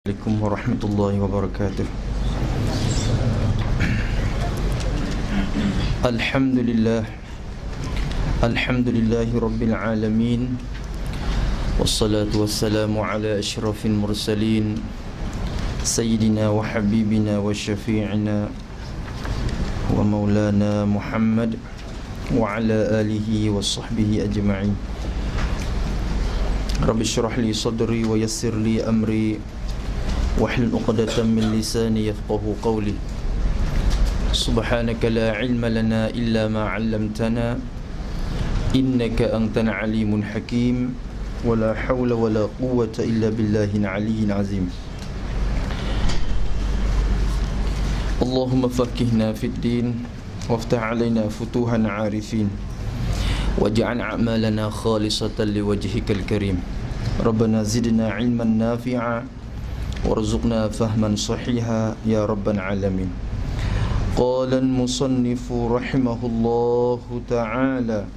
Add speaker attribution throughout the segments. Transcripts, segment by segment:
Speaker 1: Assalamualaikum warahmatullahi wabarakatuh. Alhamdulillah, alhamdulillahi rabbil alamin. Wassalatu wassalamu ala asyrafil mursalin, sayyidina wa habibina wa syafi'ina wa maulana Muhammad wa ala alihi wa sahbihi ajma'in. Rabbi syrah li sadri wa yassir li amri wahlul 'uqdatam min lisani yafqahu qawli. Subhanaka la ilma lana illa ma 'allamtana innaka antal alimul hakim. Wa la hawla wa la quwwata illa billahil aliyyil azim. Allahumma faqqihna fid din waftah 'alaina futuhan 'arifin waj'al a'malana khalisatan liwajhikal karim. Rabbana zidna 'ilman nafi'a warzuqna fahman sahiha ya rabbal alamin. Qala al-musannifu rahimahullahu ta'ala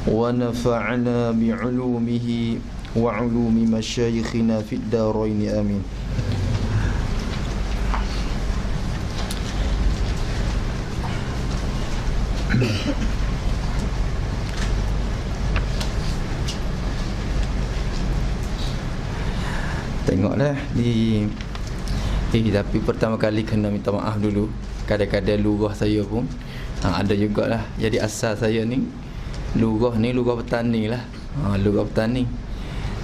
Speaker 1: wa nafa'ana bi'ulumihi wa 'ulumi masyayikhina fid darain amin. Tengoklah tapi pertama kali kena minta maaf dulu. Kadang-kadang lurah saya pun ada jugalah. Jadi asal saya ni lurah petani lah. Lurah petani.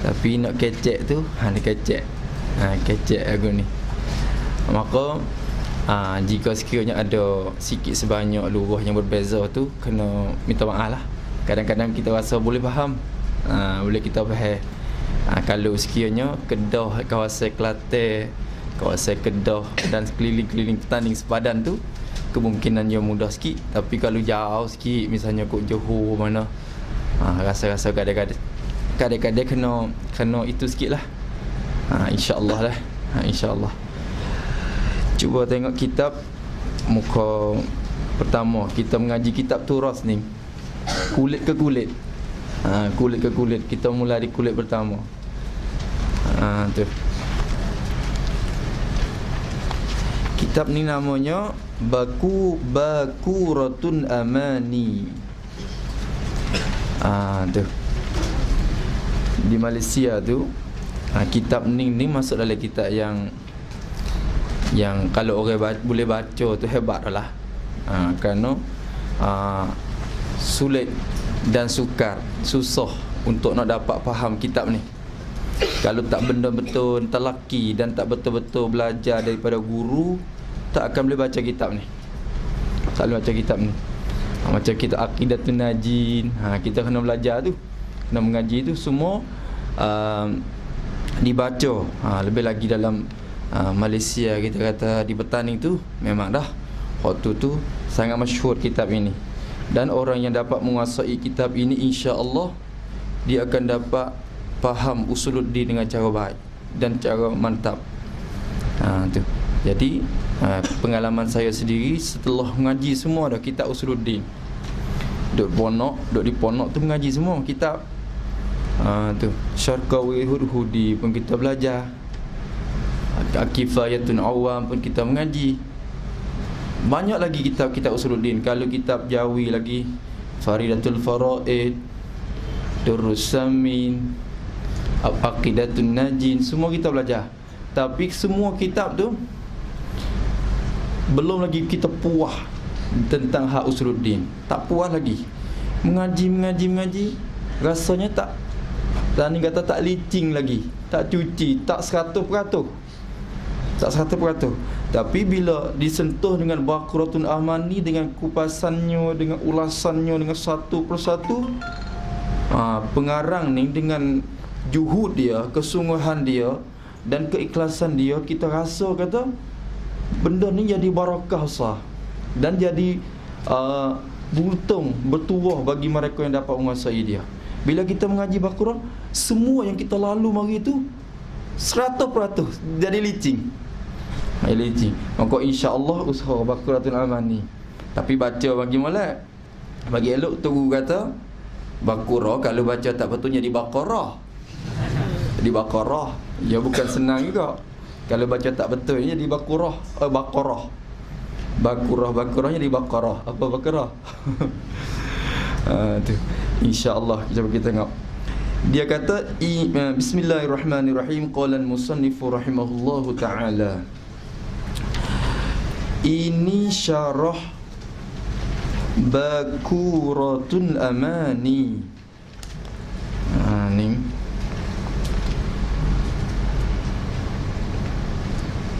Speaker 1: Tapi nak kecek tu dia kecek. Kecek aku ni. Maka jika sekiranya ada sikit sebanyak lurah yang berbeza tu, kena minta maaf lah. Kadang-kadang kita rasa boleh faham. Boleh kita faham. Kalau sekiranya Kedah, kawasan Kelantan, kawasan Kedah dan keliling-keliling petani sepadan tu, kemungkinannya mudah sikit. Tapi kalau jauh sikit, misalnya kot Johor mana, rasa-rasa kadang-kadang kena itu sikit lah. InsyaAllah lah. InsyaAllah. Cuba tengok kitab muka pertama. Kita mengaji kitab turas ni, kulit ke kulit. Kulit ke kulit. Kita mula di kulit pertama. Tu. Kitab ni namanya Bakuratun Amani. Tu. Di Malaysia tu, kitab ni masuk dalam kitab yang kalau orang boleh baca tu hebat lah. Kerana sulit dan susah untuk nak dapat faham kitab ni. Kalau tak betul-betul telaki dan tak betul-betul belajar daripada guru, tak akan boleh baca kitab ni. Tak boleh baca kitab ni. Macam kitab Aqidatun Najin, kita kena belajar tu, kena mengaji tu semua dibaca. Lebih lagi dalam Malaysia, kita kata di petani tu memang dah waktu tu sangat masyhur kitab ini. Dan orang yang dapat menguasai kitab ini, insya-Allah dia akan dapat faham usuluddin dengan cara baik dan cara mantap. Tu. Jadi pengalaman saya sendiri setelah mengaji semua dah kitab usuluddin, duk di ponok tu mengaji semua kitab. Tu Syarqawi Hudhudi pun kita belajar, Kifayatun Awam pun kita mengaji. Banyak lagi kitab-kitab usuluddin. Kalau kitab Jawi lagi, Faridatul Faraid, Durrus Samin, Aqidatun Najin, semua kita belajar. Tapi semua kitab tu belum lagi kita puas tentang hak usuluddin. Tak puas lagi. Mengaji rasanya tak ni kata tak licin lagi, tak cuci, tak 100%. Tak 100%. Tapi bila disentuh dengan Bakuratun Amani, dengan kupasannya, dengan ulasannya, dengan satu persatu, pengarang ni dengan juhud dia, kesungguhan dia dan keikhlasan dia, kita rasa kata benda ni jadi barakah sah dan jadi bertuah bagi mereka yang dapat menguasai dia. Bila kita mengaji Baqarah, semua yang kita lalu mari tu 100% jadi licin. Maka insya-Allah usaha Baqaratul Amani. Tapi baca bagi molek, bagi elok tu guru kata Baqarah kalau baca tak betul jadi Baqarah. Di Baqarah, ya bukan senang juga. Kalau baca tak betul jadi Baqarah. Baqarahnya di Baqarah. Apa Baqarah? Tu. Insya-Allah kita tengok. Dia kata Bismillahirrahmanirrahim. Qala al-musannifu rahimahullahu taala. Ini syarah Baquratul Amani. Ni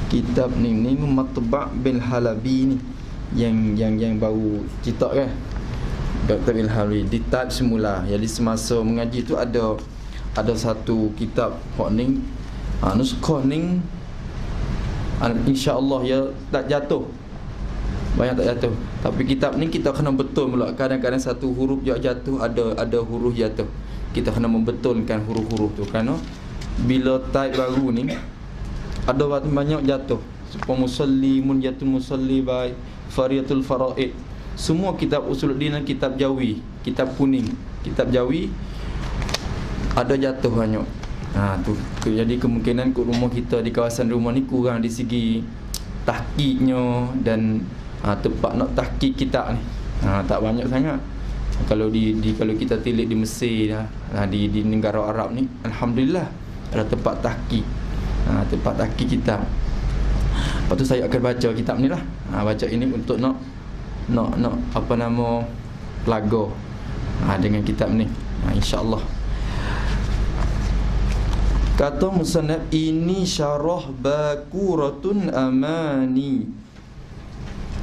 Speaker 1: kitab ni Matba' bin Halabi ni yang baru cetak kan. Dr. bin Halabi di type semula. Jadi semasa mengaji tu ada satu kitab hok ni nuskah ni insya-Allah ya tak jatuh. Banyak tak jatuh. Tapi kitab ni kita kena betul pula. Kadang-kadang satu huruf je jatuh, ada huruf jatuh. Kita kena membetulkan huruf-huruf tu kerana bila type baru ni ada banyak jatuh. Supaya musalli, munjatul musalli bai, fariyatul faraid. Semua kitab usuluddin dan kitab jawi, kitab kuning, kitab jawi ada jatuh banyak. Tu jadi kemungkinan kat rumah kita di kawasan rumah ni kurang di segi tahqiqnya dan tempat nak tahqiq kitab ni. Tak banyak sangat. Kalau kalau kita tilik di Mesir di negara Arab ni, alhamdulillah ada tempat tahqiq. Tempat tahqiq kitab. Lepas tu saya akan baca kitab ni lah. Baca ini untuk nak apa nama pelaga dengan kitab ni. Insya-Allah. Kata musannaf, ini syarah Baquratul Amani.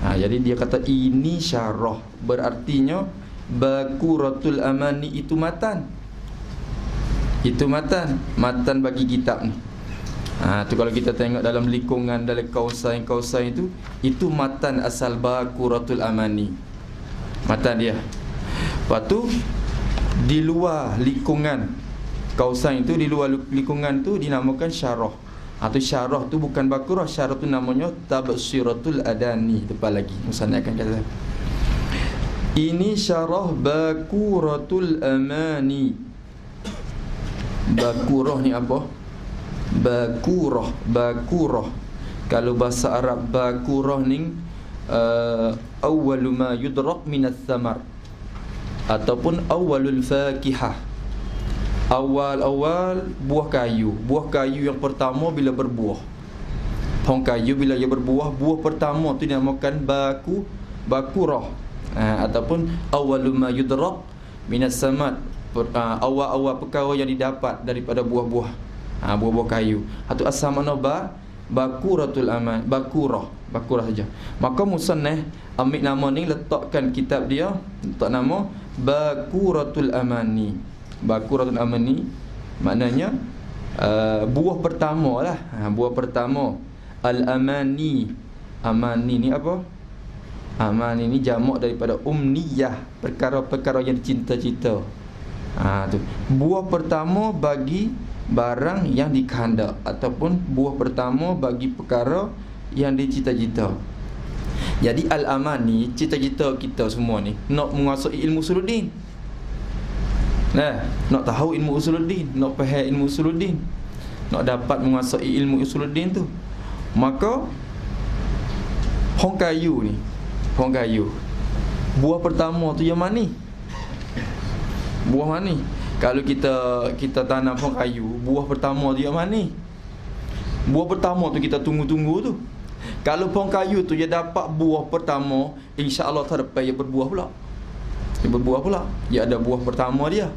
Speaker 1: Jadi dia kata ini syarah, berartinya Baquratul Amani itu matan. Itu matan bagi kitab ni. Tu kalau kita tengok dalam lingkungan, dalam kawasan itu matan asal Baquratul Amani. Matan dia. Lepas tu di luar lingkungan kawasan itu, di luar lingkungan tu dinamakan syarah. Atau syarah tu bukan Baqarah, syarah tu namanya Tabsiratul Adani. Depan lagi musannaf akan kata ini syarah Baquratul Amani. Baqarah ni apa? Baqarah. Kalau bahasa Arab Baqarah ni awwalu ma yudraq minas samar ataupun awwalul fakihah. Awal buah kayu yang pertama bila berbuah. Pohon kayu bila ia berbuah, buah pertama tu dinamakan Baqarah. Ataupun awwalu ma yudraq minas samar, awal perkara yang didapat daripada buah-buah. Buah-buah kayu. Atau asal mana Baquratul Aman, Baqarah saja. Maka musannaf ambil nama ni, letakkan kitab dia, letak nama Baquratul Amani. Baquratul Amani maknanya buah pertama lah. Buah pertama. Al-Amani. Amani ni apa? Amani ni jamak daripada umniyah, perkara-perkara yang cinta-cinta. Tu. Buah pertama bagi barang yang dikehendak ataupun buah pertama bagi perkara yang dicita-cita. Jadi al-amani, cita-cita kita semua ni nak menguasai ilmu usuluddin. Nak tahu ilmu usuluddin, nak faham ilmu usuluddin, nak dapat menguasai ilmu usuluddin tu. Maka pohon kayu ni, buah pertama tu yang mana? Buah mana? Kalau kita tanam pohon kayu, buah pertama tu yang mana? Buah pertama tu kita tunggu-tunggu tu. Kalau pohon kayu tu dia dapat buah pertama, insya-Allah tahun depan dia berbuah pula. Dia berbuah pula. Dia ada buah pertama dia.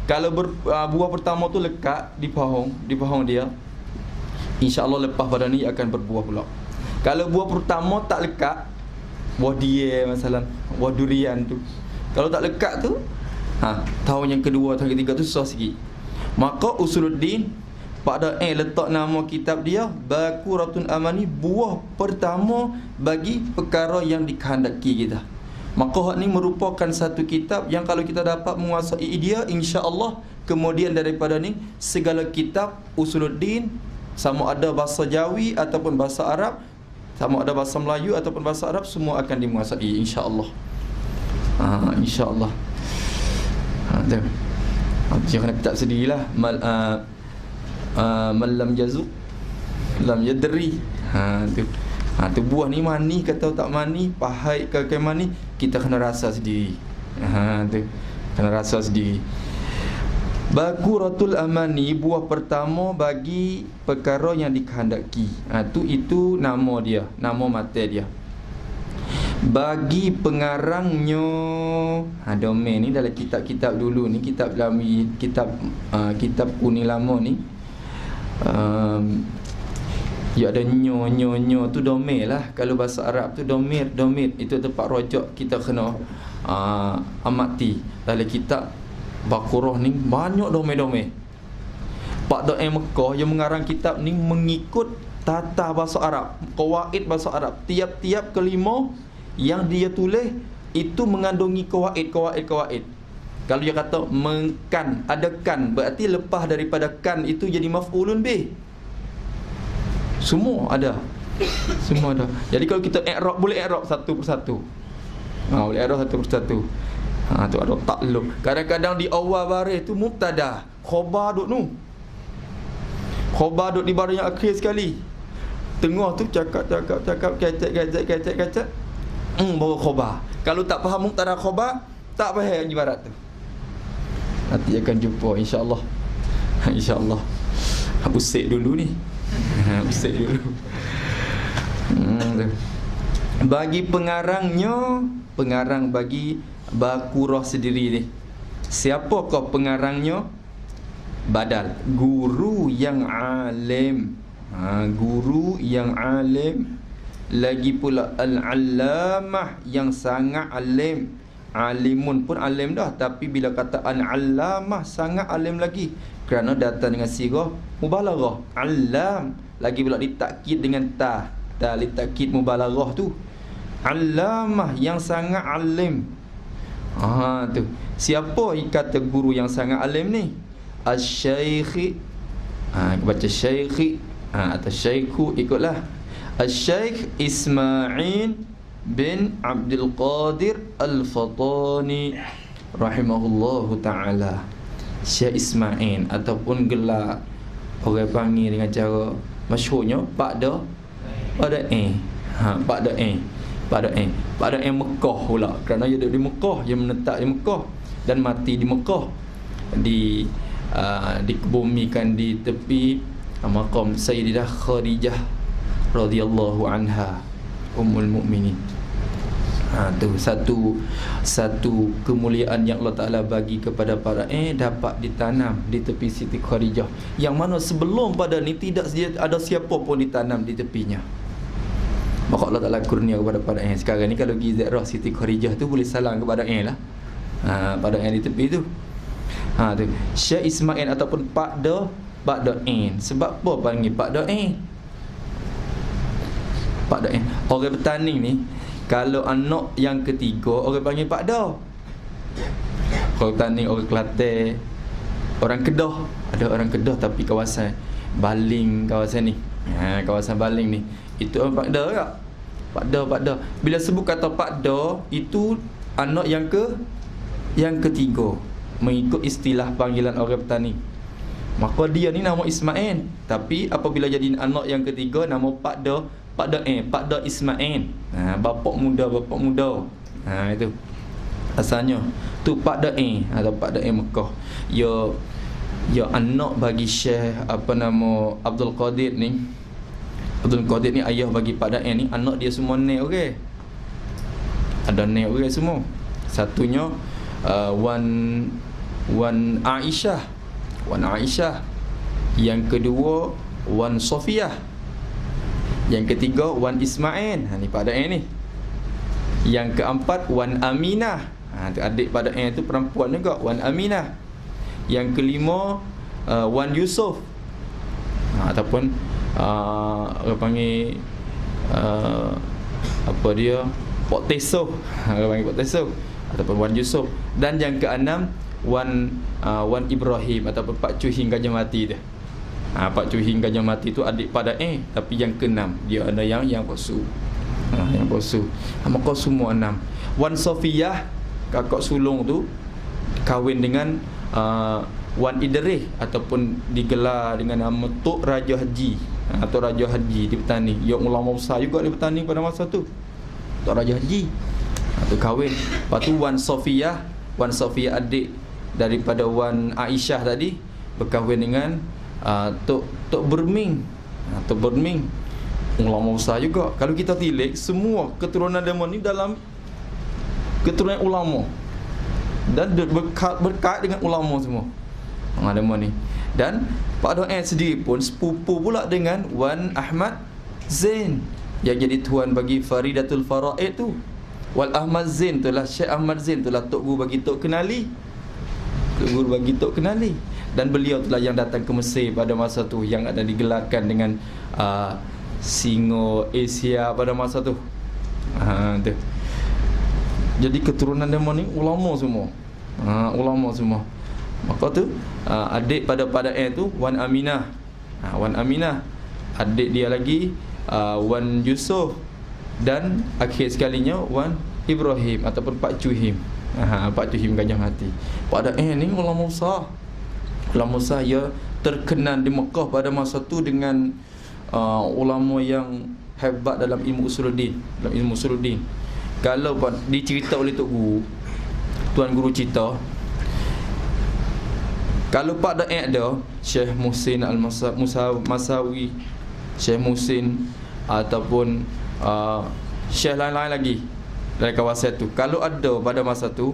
Speaker 1: Kalau buah pertama tu lekat di pohon dia, insya-Allah lepas pada ni akan berbuah pula. Kalau buah pertama tak lekat, buah dia masalah, buah durian tu, kalau tak lekat tu, tahun yang kedua, tahun ketiga tu susah sikit. Maka usuluddin pada letak nama kitab dia Baquratul Amani, buah pertama bagi perkara yang dikehendaki kita. Maka hak ni merupakan satu kitab yang kalau kita dapat menguasai dia, insya-Allah kemudian daripada ni segala kitab usuluddin, sama ada bahasa Jawi ataupun bahasa Arab, sama ada bahasa Melayu ataupun bahasa Arab, semua akan dimenguasai insya-Allah. Insya-Allah. Jangan kita sendirilah. Malam jazuk lam yadri. Tu buah ni manis kata tak manis, pahit ke manis, kita kena rasa sendiri. Tu kena rasa sendiri. Bakuratul amani, buah pertama bagi perkara yang dikehendaki. Itu nama dia, nama mata dia. Bagi pengarangnya, domain ni dalam kitab-kitab dulu ni, kitab kuning lama ni, ya ada nyo tu domir lah. Kalau bahasa Arab tu domir itu tempat rojak kita kena amati. Dalam kitab Baqarah ni banyak domir. Pak Doa Mekah yang mengarang kitab ni mengikut tata bahasa Arab, qawaid bahasa Arab. Tiap-tiap kelima yang dia tulis itu mengandungi qawaid. Kalau dia kata mengkan, ada kan, berarti lepas daripada kan itu jadi maf'ulun bih. Semua ada. Jadi kalau kita i'rab, boleh i'rab satu persatu. Boleh i'rab satu persatu. Tu ada takluk. Kadang-kadang di awal baris tu mubtada, khabar duk nu. Khabar duk di baris yang akhir sekali. Tengah tu cakap kecek. Baru khabar. Kalau tak faham mubtada khabar, tak faham ibarat tu. Nanti akan jumpa insya-Allah. Insya-Allah. Usik dulu ni. Usik dulu. Bagi pengarang bagi Baqarah sendiri ni, siapakah pengarangnya? Badal, guru yang alim. Guru yang alim. Lagi pula al-allamah, yang sangat alim. Alimun pun alim dah, tapi bila kata al-allamah sangat alim lagi, kerana datang dengan sirah mubalaghah. Allam, lagi pula ditakkid dengan ta ditakkid mubalaghah tu. Allamah, yang sangat alim. Tu. Siapa kata guru yang sangat alim ni? Asy-syaikh. Baca syaikh atau syaikhu, ikutlah. Asy-syaikh Ismail bin Abdul Qadir Al-Fatani rahimahullahu ta'ala. Syekh Ismail, ataupun gelar orang panggil dengan cara masyhurnya Pak Da Mekah pula, kerana dia duduk di Mekah, dia menetap di Mekah dan mati di Mekah, dikebumikan di tepi maqam Sayyidah Khadijah radhiyallahu anha ummul mukminin. Tu satu kemuliaan yang Allah Ta'ala bagi kepada para dapat ditanam di tepi Siti Khadijah, yang mana sebelum pada ni tidak ada siapa pun ditanam di tepinya. Maka Allah Ta'ala kurnia kepada para sekarang ni kalau pergi ziarah Siti Khadijah tu boleh salam kepada lah. Pada di tepi tu. Tu Syekh Ismail ataupun Pak Da. Sebab apa panggil Pak Da? Pak Da. Orang petani ni, kalau anak yang ketiga orang panggil Pak Da. Orang petani, orang Kelantan, orang Kedah. Ada orang Kedah tapi kawasan Baling, kawasan ni. Kawasan Baling ni, itu orang Pak Da tak? Pak Da. Bila sebut kata Pak Da, itu anak yang ketiga, mengikut istilah panggilan orang petani. Maka dia ni nama Ismail, tapi apabila jadi anak yang ketiga, nama Pak Da Ismail. Bapak muda. Itu asalnya. Tu Pak Da atau Pak Da Mekah. Ya anak bagi Syekh Abdul Qadir ni. Abdul Qadir ni ayah bagi Pak Da ni, anak dia semua ni okey. Ada ni okey semua. Satunya Wan Aisyah. Yang kedua Wan Sofiyah. Yang ketiga Wan Ismail. Ni Pak Da ni. Yang keempat Wan Aminah. Tu adik Pak Da tu perempuan juga, Wan Aminah. Yang kelima Wan Yusuf. Ataupun orang panggil Pak Tesoh. Orang panggil Pak Tesoh ataupun Wan Yusuf. Dan yang keenam Wan Ibrahim ataupun Pak Cuhing Gajah Mati tu. Pak Cuhing Gajah Mati tu adik pada tapi yang keenam dia ada yang posu. Yang posu. Maka semua enam. Wan Sofiyah, kakak sulung tu, kahwin dengan Wan Idris ataupun digelar dengan nama Tok Raja Haji. Tok Raja Haji di petani. Yang ulama besar juga di petani pada masa tu. Tok Raja Haji. Tu kahwin. Lepas tu Wan Sofiyah adik daripada Wan Aisyah tadi berkahwin dengan Tok Berming. Tok Berming ulama besar juga. Kalau kita tilik, semua keturunan Demon ni dalam keturunan ulama dan berkait dengan ulama semua. Demon ni. Dan Pak Doan sendiri pun sepupu pula dengan Wan Ahmad Zain yang jadi tuan bagi Faridatul Faraid tu. Wal Ahmad Zain tu lah, Syekh Ahmad Zain tu lah Tok Guru bagi Tok kenali. Tok Guru bagi Tok kenali. Dan beliau tu lah yang datang ke Mesir pada masa tu, yang ada digelarkan dengan Singo Asia pada masa tu. Tu. Jadi keturunan Demon ni ulama semua. Ulama semua. Maka tu adik pada tu Wan Aminah. Wan Aminah. Adik dia lagi Wan Yusuf, dan akhir sekalinya Wan Ibrahim ataupun Pak Cuhim. Pak Cuhim Gajah Mati. Pada ni ulama besar. Ulama besar ia terkenal di Mekah pada masa tu dengan ulama yang hebat dalam ilmu usuluddin. Kalau dicerita oleh Tok Guru, Tuan Guru cerita, kalau Pak Daik ada Syekh Muhsin Al-Masawi, Syekh Muhsin ataupun Syekh lain-lain lagi dari kawasan tu, kalau ada pada masa tu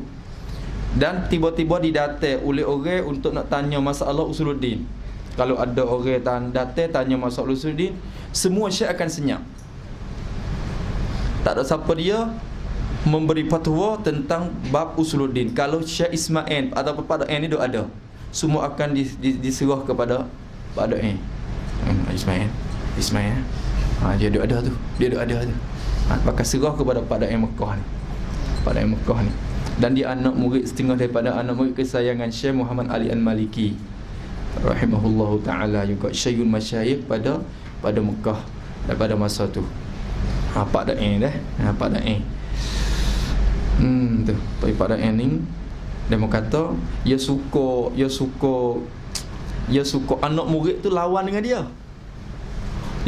Speaker 1: dan tiba-tiba didatang oleh orang untuk nak tanya masalah usuluddin, kalau ada orang datang tanya masalah usuluddin, semua syekh akan senyap. Tak ada siapa dia memberi fatwa tentang bab usuluddin. Kalau Syekh Ismail ataupun Pak Daik ni duk ada, semua akan diserah kepada Pak Daik. Ismail. Dia duk ada tu. Bakal serah kepada Pak Daik Mekah ni. Pak Daik Mekah ni. Dan dia anak murid setengah daripada anak murid kesayangan Syekh Muhammad Ali Al-Maliki rahimahullahu taala, juga Syekhul Masyayikh pada Mekah pada masa tu. Pak Daik dah. Pak Daik. Tu. Tapi Pak Daik ni dia kata dia suka anak murid tu lawan dengan dia.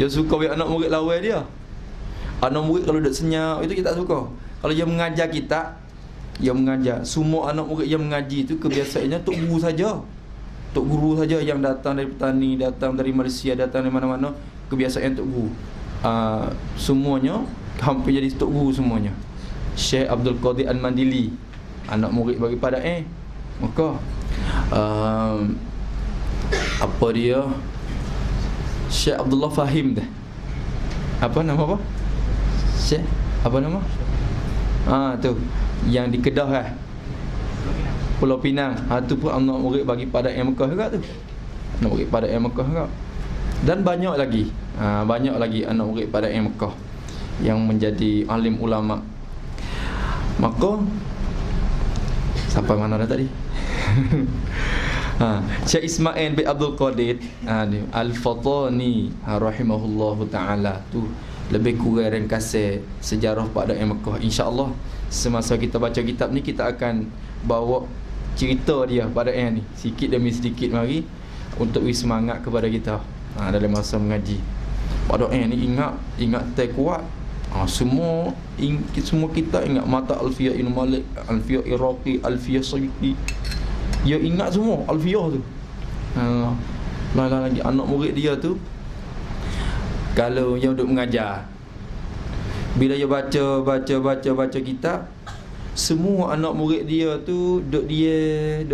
Speaker 1: Dia suka biar anak murid lawan dia. Anak murid kalau duduk senyap itu kita tak suka. Kalau dia mengajar kita, dia mengajar, semua anak murid yang mengaji itu kebiasaannya Tok Guru saja. Tok Guru saja yang datang dari petani, datang dari Malaysia, datang dari mana-mana, kebiasaan Tok Guru. Semuanya hampir jadi Tok Guru semuanya. Syekh Abdul Qadir Al-Mandili, anak murid bagi pada maka apa dia, Syekh Abdullah Fahim dah. Apa nama apa? Syekh apa nama? Tu yang di Kedah kan, Pulau Pinang. Tu pun anak murid bagi pada Mekah juga tu. Anak murid pada Mekah juga. Dan banyak lagi anak murid pada Mekah yang menjadi alim ulama. Maka sampai mana dah tadi? Syekh Ismail bin Abdul Qadir Al-Fatani rahimahullahu taala tu lebih kurang ringkasan sejarah Pak Daik Mekah. InsyaAllah semasa kita baca kitab ni, kita akan bawa cerita dia pada ni sikit demi sedikit mari untuk beri semangat kepada kita dalam masa mengaji. Pak Daik ni ingat tak kuat. Semua kita ingat mata Alfiyah Ibn Malik, Alfiyah Iraqi, Alfiyah Sayyidi. Dia ingat semua Alfiyah tu. Lagi anak murid dia tu, kalau dia duduk mengajar, bila dia baca kitab, semua anak murid dia tu duduk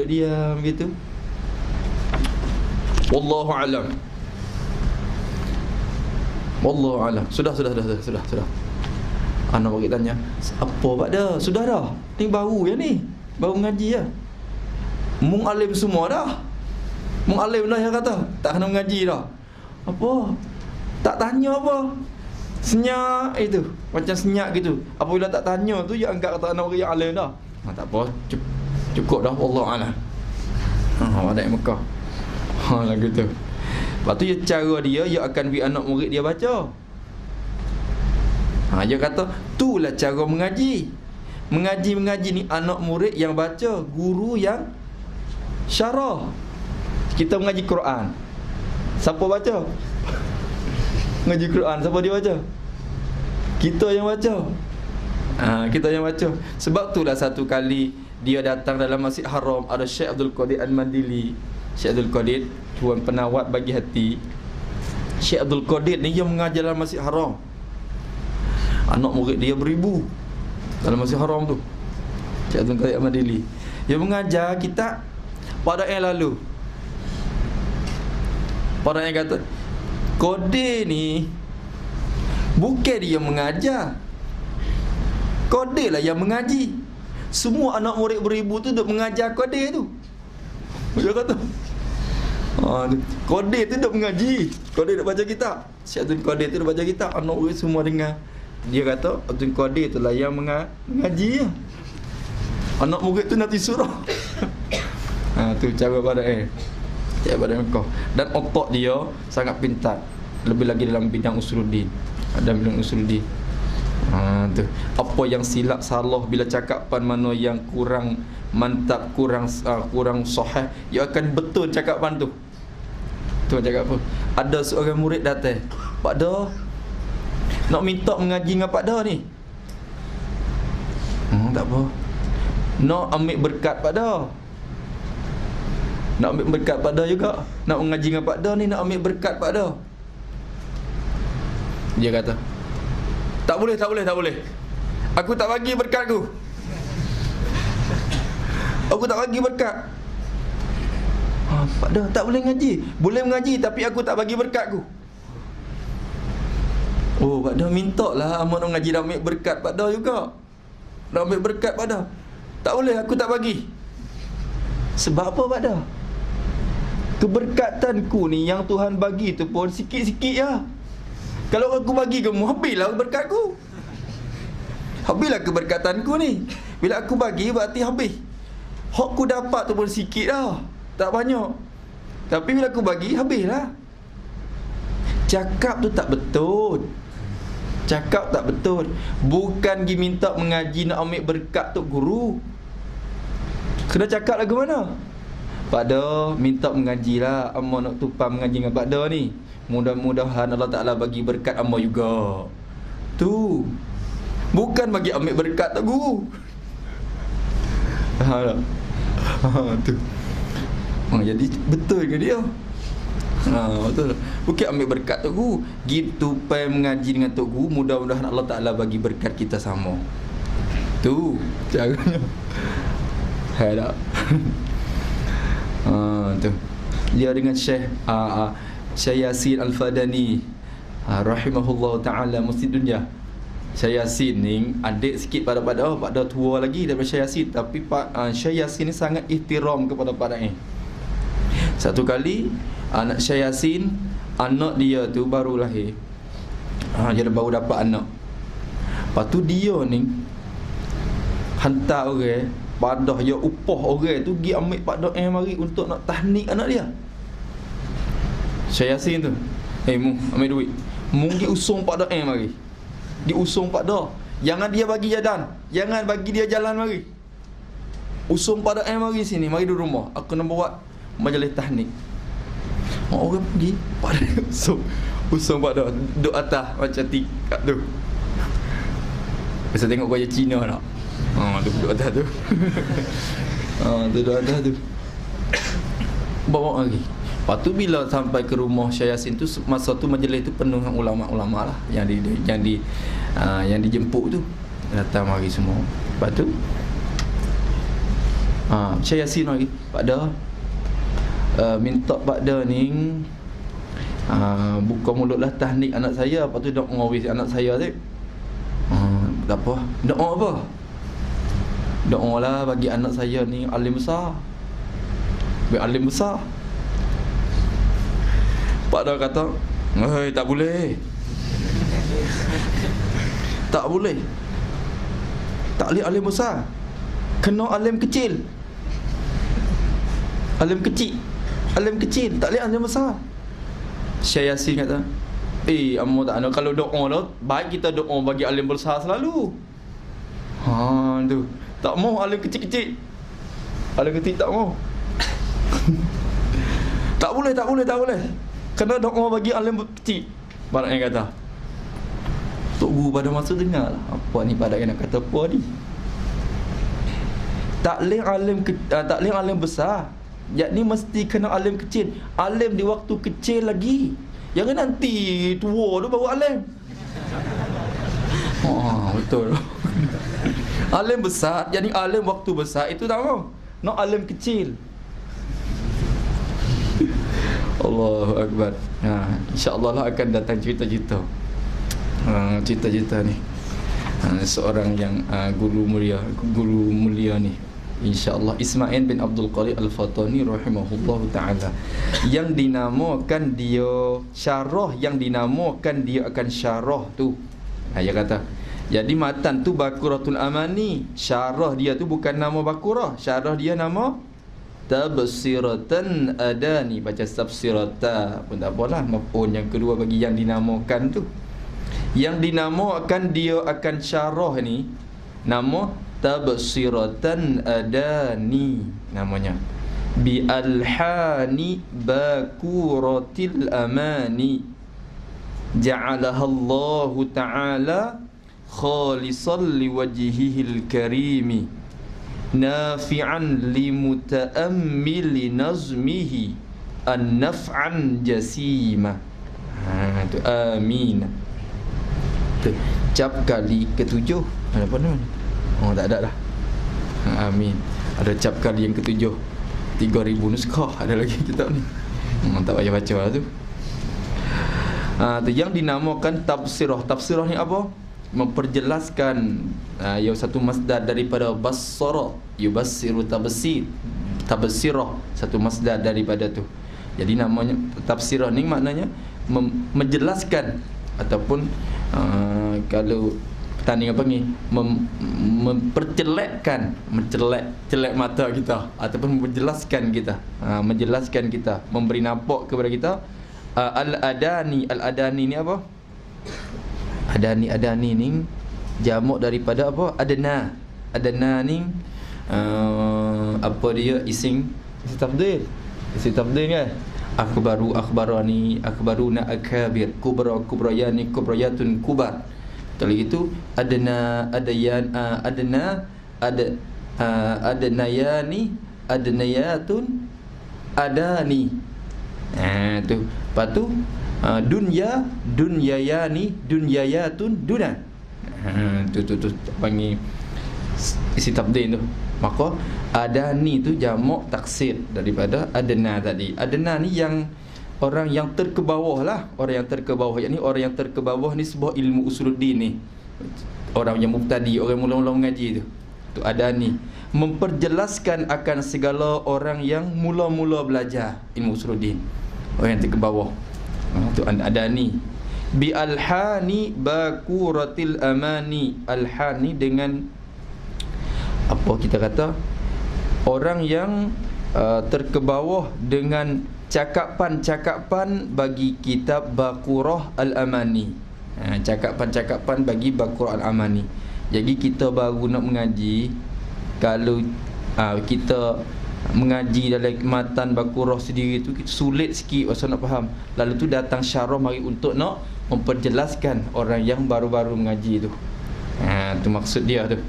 Speaker 1: diam gitu. Wallahu alam. Sudah. Anak murid tanya, apa pak dah? Sudah dah. Ni baru ya ni. Baru mengaji ya. Mung alim semua dah. Mung alim dah yang kata, tak kena mengaji dah. Apa? Tak tanya apa. Senyap itu. Macam senyap gitu. Apabila tak tanya tu, dia anggap kata anak murid yang alim dah. Tak apa. Cukup dah. Allah alam. Ada Mekah. Lagu tu. Lepas tu cara dia akan beri anak murid dia baca. Dia kata, itulah cara mengaji. Mengaji ni anak murid yang baca, guru yang syarah. Kita mengaji Quran, siapa baca? Ngaji Quran siapa dia baca? Kita yang baca. Kita yang baca. Sebab itulah satu kali dia datang dalam Masjid Haram, ada Syekh Abdul Qadir Al-Mandili. Syekh Abdul Qadir, tuan penawat bagi hati. Syekh Abdul Qadir ni yang mengajar dalam Masjid Haram. Anak murid dia beribu dalam Masjid Haram tu. Syekh Abdul Qadir Al-Mandili. Dia mengajar kita pada yang lalu. Pada yang kata Qadir ni bukan dia mengajar, Qadir lah yang mengaji. Semua anak murid beribu tu duk mengajar Qadir tu. Dia kata Qadir tu duk mengaji, Qadir duk baca kitab. Syekh Abdul Qadir tu duk baca kitab, anak murid semua dengar. Dia kata Abdul Qadir tu lah yang mengaji. Anak murid tu nanti surah. Tu cara pada cara pada kau. Dan otak dia sangat pintar. Lebih lagi dalam bidang usuluddin. Ada bidang usuluddin. Tu. Apa yang silap salah bila cakapan mana yang kurang mantap, kurang sahih, dia akan betul cakapan tu. Tu cakap apa? Ada seorang murid datang, Pak Da nak minta mengaji dengan Pak Da ni. Tak apa. Nak ambil berkat Pak Da. Nak ambil berkat Pak Da juga. Nak mengaji dengan Pak Da ni, nak ambil berkat Pak Da. Dia kata, tak boleh. Aku tak bagi berkat aku. Aku tak bagi berkat. Pak Da tak boleh ngaji. Boleh mengaji tapi aku tak bagi berkat aku. Pak Da minta lah amat nak ngaji dan ambil berkat Pak Da juga. Nak ambil berkat Pak Da. Tak boleh, aku tak bagi. Sebab apa Pak Da? Keberkatanku ni yang Tuhan bagi tu pun sikit-sikit ya. Kalau aku bagi kamu, habislah berkatku. Habislah keberkatanku ni. Bila aku bagi, berarti habis. Hak aku dapat tu pun sikit dah, tak banyak. Tapi bila aku bagi, habislah. Cakap tu tak betul. Cakap tak betul. Bukan pergi minta mengaji nak ambil berkat tu guru. Kena cakap lagu mana? Pak Da minta mengajilah. Amma nak tumpang mengaji dengan Pak Da ni. Mudah-mudahan Allah Ta'ala bagi berkat amma juga. Tu. Bukan bagi ambil berkat tak guru. Tu. Jadi betul ke dia? Betul. Bukan ambil berkat Tok Guru. Gitu pai mengaji dengan Tok Guru, mudah-mudahan Allah Ta'ala bagi berkat kita sama. Tu caranya. Hai tak? Tu. Dia dengan Syekh Yasin Al-Fadani rahimahullah ta'ala Mufti Dunia. Syekh Yasin ni adik sikit pada Pak Da tua lagi daripada Syekh Yasin. Tapi Syekh Yasin ni sangat ihtiram kepada Pak Da. Satu kali anak Syekh Yasin, anak dia tu baru lahir. Dia baru dapat anak. Lepas tu dia ni hantar orang padah, dia upah orang tu pergi ambil Pak Da mari untuk nak tahnik anak dia. Syekh Yasin tu, mu ambil duit, mu pergi usung Pak Da mari. Diusung Pak Da. Jangan dia bagi jalan, jangan bagi dia jalan mari. Usung Pak Da mari sini, mari di rumah. Aku nak buat majlis tahnik. Orang pergi, Pak Da usung Pak Da duduk atas macam tikar tu. Biasa tengok gaya Cina tak? Duduk atas tu. Duduk atas tu. Bawa lagi. Lepas tu bila sampai ke rumah Syekh Yasin tu, masa tu majlis tu penuh dengan ulama-ulama lah yang dijemput tu. Datang mari semua. Lepas tu Syekh Yasin lagi, Pak Da minta Pak Da ni buka mulut lah tahnik anak saya. Lepas tu nak ngawis anak saya tu. Tak apa. Doa apa? Doa lah bagi anak saya ni alim besar. Biar alim besar. Pak Da kata, tak boleh. Tak boleh. Tak boleh alim besar. Kena alim kecil. Alim kecil. Alim kecil, tak boleh alim besar. Syekh Yasin kata, amma tak ada. Kalau doa lah, baik kita doa bagi alim besar selalu. Tu. Tak mau alim kecil-kecil. Alim kecil tak mau. Tak boleh. Kena doa bagi alim kecil. Banyak yang kata. Tok Guru pada masa dengar lah, apa ni pada nak kata apa ni. Taklim alim besar. Yakni mesti kena alim kecil. Alim di waktu kecil lagi. Jangan nanti tua tu baru alim. Betul. Alim besar, yakni alim waktu besar itu tak mau. Nak alim kecil. Allahu Akbar. InsyaAllah lah akan datang cerita-cerita. Cerita-cerita ni. Seorang yang guru mulia ni. InsyaAllah Ismail bin Abdul Qadir Al-Fatani rahimahullahu ta'ala, yang dinamakan dia syarah, yang dinamakan dia akan syarah tu. Dia kata, jadi matan tu Baqaratul Amani, syarah dia tu bukan nama Baqarah, syarah dia nama Tabsiratan Adani. Baca Tafsirata pun tak apalah, maf'ul yang kedua bagi yang dinamakan tu. Yang dinamakan dia akan syarah ni nama Tabsiratan Adani namanya, bi alhani Baqaratil Amani, ja'alaha Allah ta'ala khalisan liwajhihil karimi, nafi'an limuta'ammili nazmihi, an-naf'an jasima. Tu amin. Tu cap kali ketujuh. Apa nama? Tak ada dah. Amin. Ada cap kali yang ketujuh. 3000 nuskah ada lagi kitab ni. Tak payah baca lah tu. Tu yang dinamakan tafsirah. Tafsirah ni apa? Memperjelaskan yang satu masdar daripada bassara, yubassiru tabsir. Tabsirah satu masdar daripada tu. Jadi namanya tafsirah ni maknanya menjelaskan ataupun kalau tanding apa ni, mempercelekkan, celek mata kita ataupun menjelaskan kita, memberi nampak kepada kita. Al-adani ni apa? Adani ni jamak daripada apa? Adana ni apa dia? Isim tafdhil kan? Akhbaruna akabir, kubrayani kubrayatun kubar. Kalau gitu adanayani adanayatun adani. Tu. Lepas tu dunyayani dunyayatun duna. Tu panggil isi tabdil tu. Maka adani tu jamak taksir daripada adana tadi. Adana ni yang orang yang terkebawah lah. Orang yang terkebawah, yakni orang yang terkebawah ni sebuah ilmu usuluddin ni. Orang yang mubtadi, orang mula-mula mengaji tu. Tu adani, memperjelaskan akan segala orang yang mula-mula belajar ilmu usuluddin. Orang yang terkebawah. Tu adani. Bi alhani Baqaratil Amani. Alhani dengan apa kita kata, orang yang terkebawah dengan cakapan-cakapan bagi kitab Baqarah Al-Amani. Cakapan-cakapan bagi Baqarah Al-Amani. Jadi kita baru nak mengaji, kalau kita mengaji dalam matan Baqarah sendiri tu sulit sikit masa nak faham. Lalu tu datang syarah mari untuk nak memperjelaskan orang yang baru-baru mengaji tu. Tu maksud dia tu.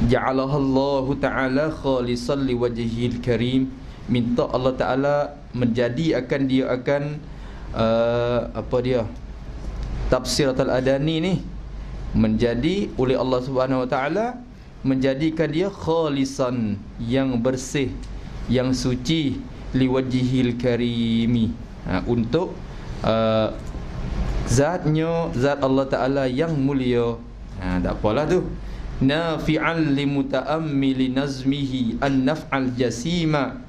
Speaker 1: Ja'alahallahu ta'ala khalisan liwajhihil karim. Minta Allah Ta'ala menjadi akan dia akan apa dia, Tafsiratul Adani ni menjadi oleh Allah Subhanahu Wa Ta'ala, menjadikan dia khalisan, yang bersih, yang suci, liwajhihil karimi, untuk zat Allah Ta'ala yang mulia. Tak apalah tu. Nafi'an limuta'ammili nazmihi an-naf'al jasima.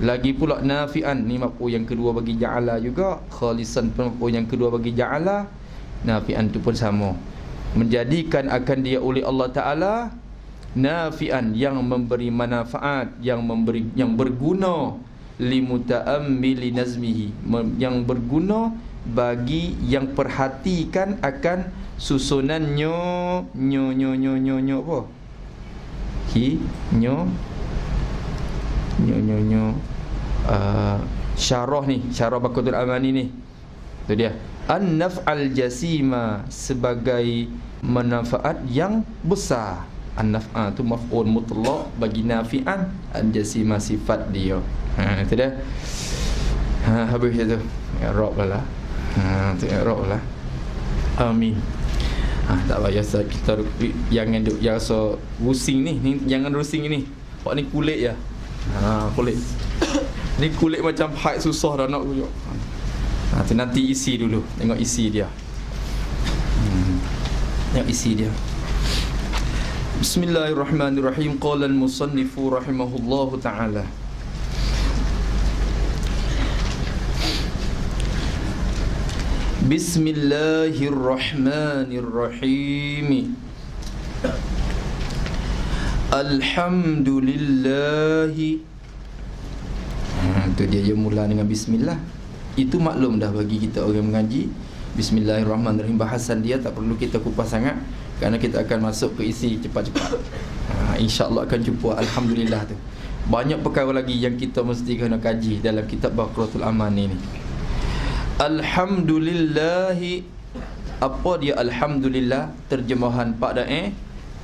Speaker 1: Lagi pula nafi'an ni maf'ul yang kedua bagi ja'ala juga, khalisan pun maf'ul yang kedua bagi ja'ala. Nafi'an tu pun sama, menjadikan akan dia oleh Allah Ta'ala nafi'an, yang memberi manfaat, yang berguna, limuta'ammili nazmihi, yang berguna bagi yang perhatikan akan susunannya. Nyo apa? Syarah ni, syarah Baqaratul Amani ni. Tu dia. an-naf'al jasima, sebagai manfaat yang besar. An-naf'a tu maf'ul mutlaq bagi nafi'an, al-jasima sifat dia. Itu dah. Habis itu. I'rab lah. Tu i'rab lah. Amin. Tak payah kita jangan duk yang so rusing ni jangan rusing ni. Pak ni kulit ya. Kulit. Ni kulit macam haid susah dah nak rujuk. Nanti isi dulu. Tengok isi dia. Tengok isi dia. Bismillahirrahmanirrahim. Qala al-musannifu rahimahullahu ta'ala. Bismillahirrahmanirrahim. Alhamdulillahi. Itu dia mula dengan bismillah. Itu maklum dah bagi kita orang mengaji. Bismillahirrahmanirrahim, bahasan dia tak perlu kita kupas sangat, kerana kita akan masuk ke isi cepat-cepat. InsyaAllah akan jumpa alhamdulillah tu. Banyak perkara lagi yang kita mesti kena kaji dalam kitab Baqaratul Aman ini. Alhamdulillahi. Apa dia alhamdulillah? Terjemahan Pak Dae,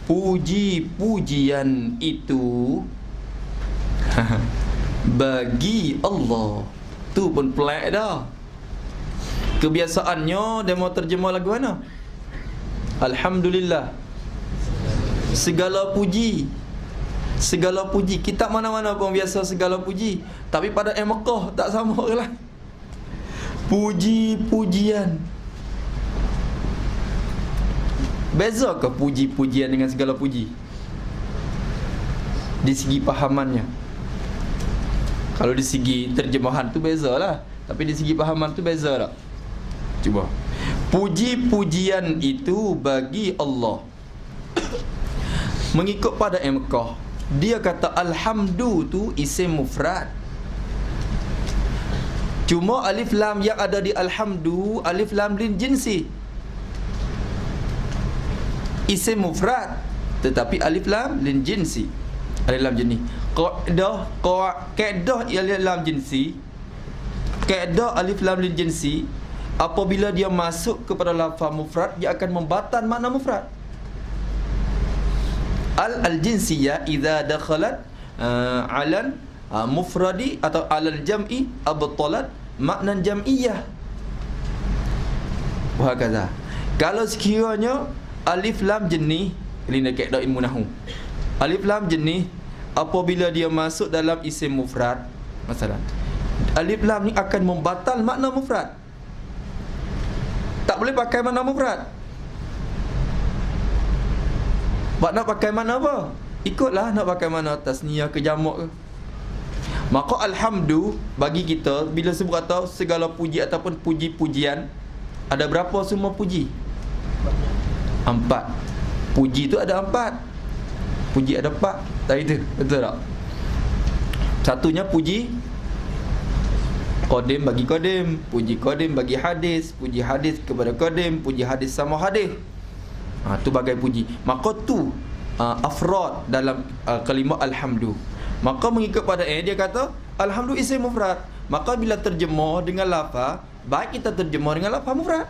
Speaker 1: puji-pujian itu bagi Allah. Tu pun pelik dah. Kebiasaannya dia mau terjemah lagu mana? Alhamdulillah, segala puji. Segala puji. Kitab mana-mana pun biasa segala puji. Tapi pada Mekah tak sama lah. Puji-pujian. Beza ke puji-pujian dengan segala puji? Di segi pahamannya. Kalau di segi terjemahan tu beza lah, tapi di segi pahaman tu beza tak? Cuba. Puji-pujian itu bagi Allah. Mengikut pada Mekah, dia kata alhamdu tu isim mufrad. Cuma alif lam yang ada di alhamdu, alif lam lin jinsi. Isim mufrad tetapi alif lam lin jinsi. Alif lam jenis. Kaedah alif lam jinsi. Kaedah alif lam lin jinsi, apabila dia masuk kepada lafaz mufrad, dia akan membatal makna mufrad. Al-jinsiyah idza dakhalat alan mufradi atau alal jam'i abtalat makna jam'iyah. Wahakaza. Kalau sekiranya alif lam jenis, ini nak kaedah ilmu nahwu. Alif lam jenis apabila dia masuk dalam isim mufrad, masalah alif lam ni akan membatal makna mufrad. Tak boleh pakai makna mufrad. Nak pakai mana apa? Ikutlah nak pakai mana, tasniyah ke jamak ke. Maka alhamdu bagi kita, bila sebut kata segala puji ataupun puji-pujian, ada berapa semua puji? 4. Puji tu ada 4. Puji ada 4. Tak itu? Betul tak? Satunya puji qadim bagi qadim, puji qadim bagi hadis, puji hadis kepada qadim, puji hadis sama hadis. Tu bagai puji. Maka tu afrad dalam kalimah alhamdu. Maka mengikut pada dia kata alhamdu isim mufrad. Maka bila terjemah dengan lafaz, baik kita terjemah dengan lafaz mufrad.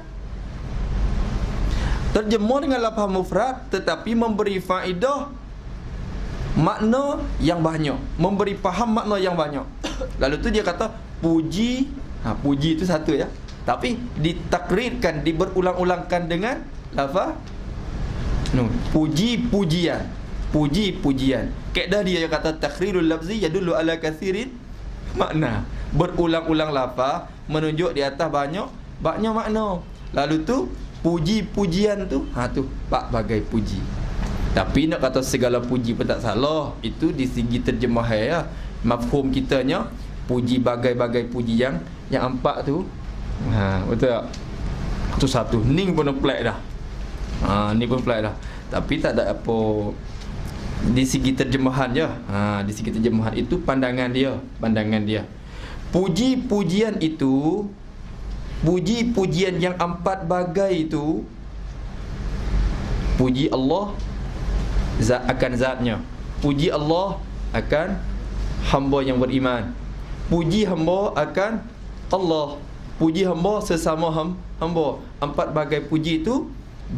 Speaker 1: Terjemah dengan lafaz mufrad tetapi memberi faedah makna yang banyak, memberi faham makna yang banyak. Lalu tu dia kata puji, puji itu satu ya, tapi ditakrirkan, diberulang-ulangkan dengan lafaz puji-pujian. Puji-pujian. Kaedah dia yang kata takhrirul lafzi yadullu ala kathirin makna. Berulang-ulang lafaz menunjuk di atas banyak makna. Lalu tu puji-pujian tu, tu pak bagai puji. Tapi nak kata segala puji pun tak salah. Itu di segi terjemah ya. Mafhum kitanya puji bagai-bagai puji yang 4 tu. Betul tak? Tu satu. Ni pun pelik dah. Ni pun pelik dah. Tapi tak ada apa di segi terjemahan je. Di segi terjemahan itu pandangan dia. Puji-pujian itu, puji-pujian yang 4 bagai itu, puji Allah akan zatnya, puji Allah akan hamba yang beriman, puji hamba akan Allah, puji hamba sesama hamba. 4 bagai puji itu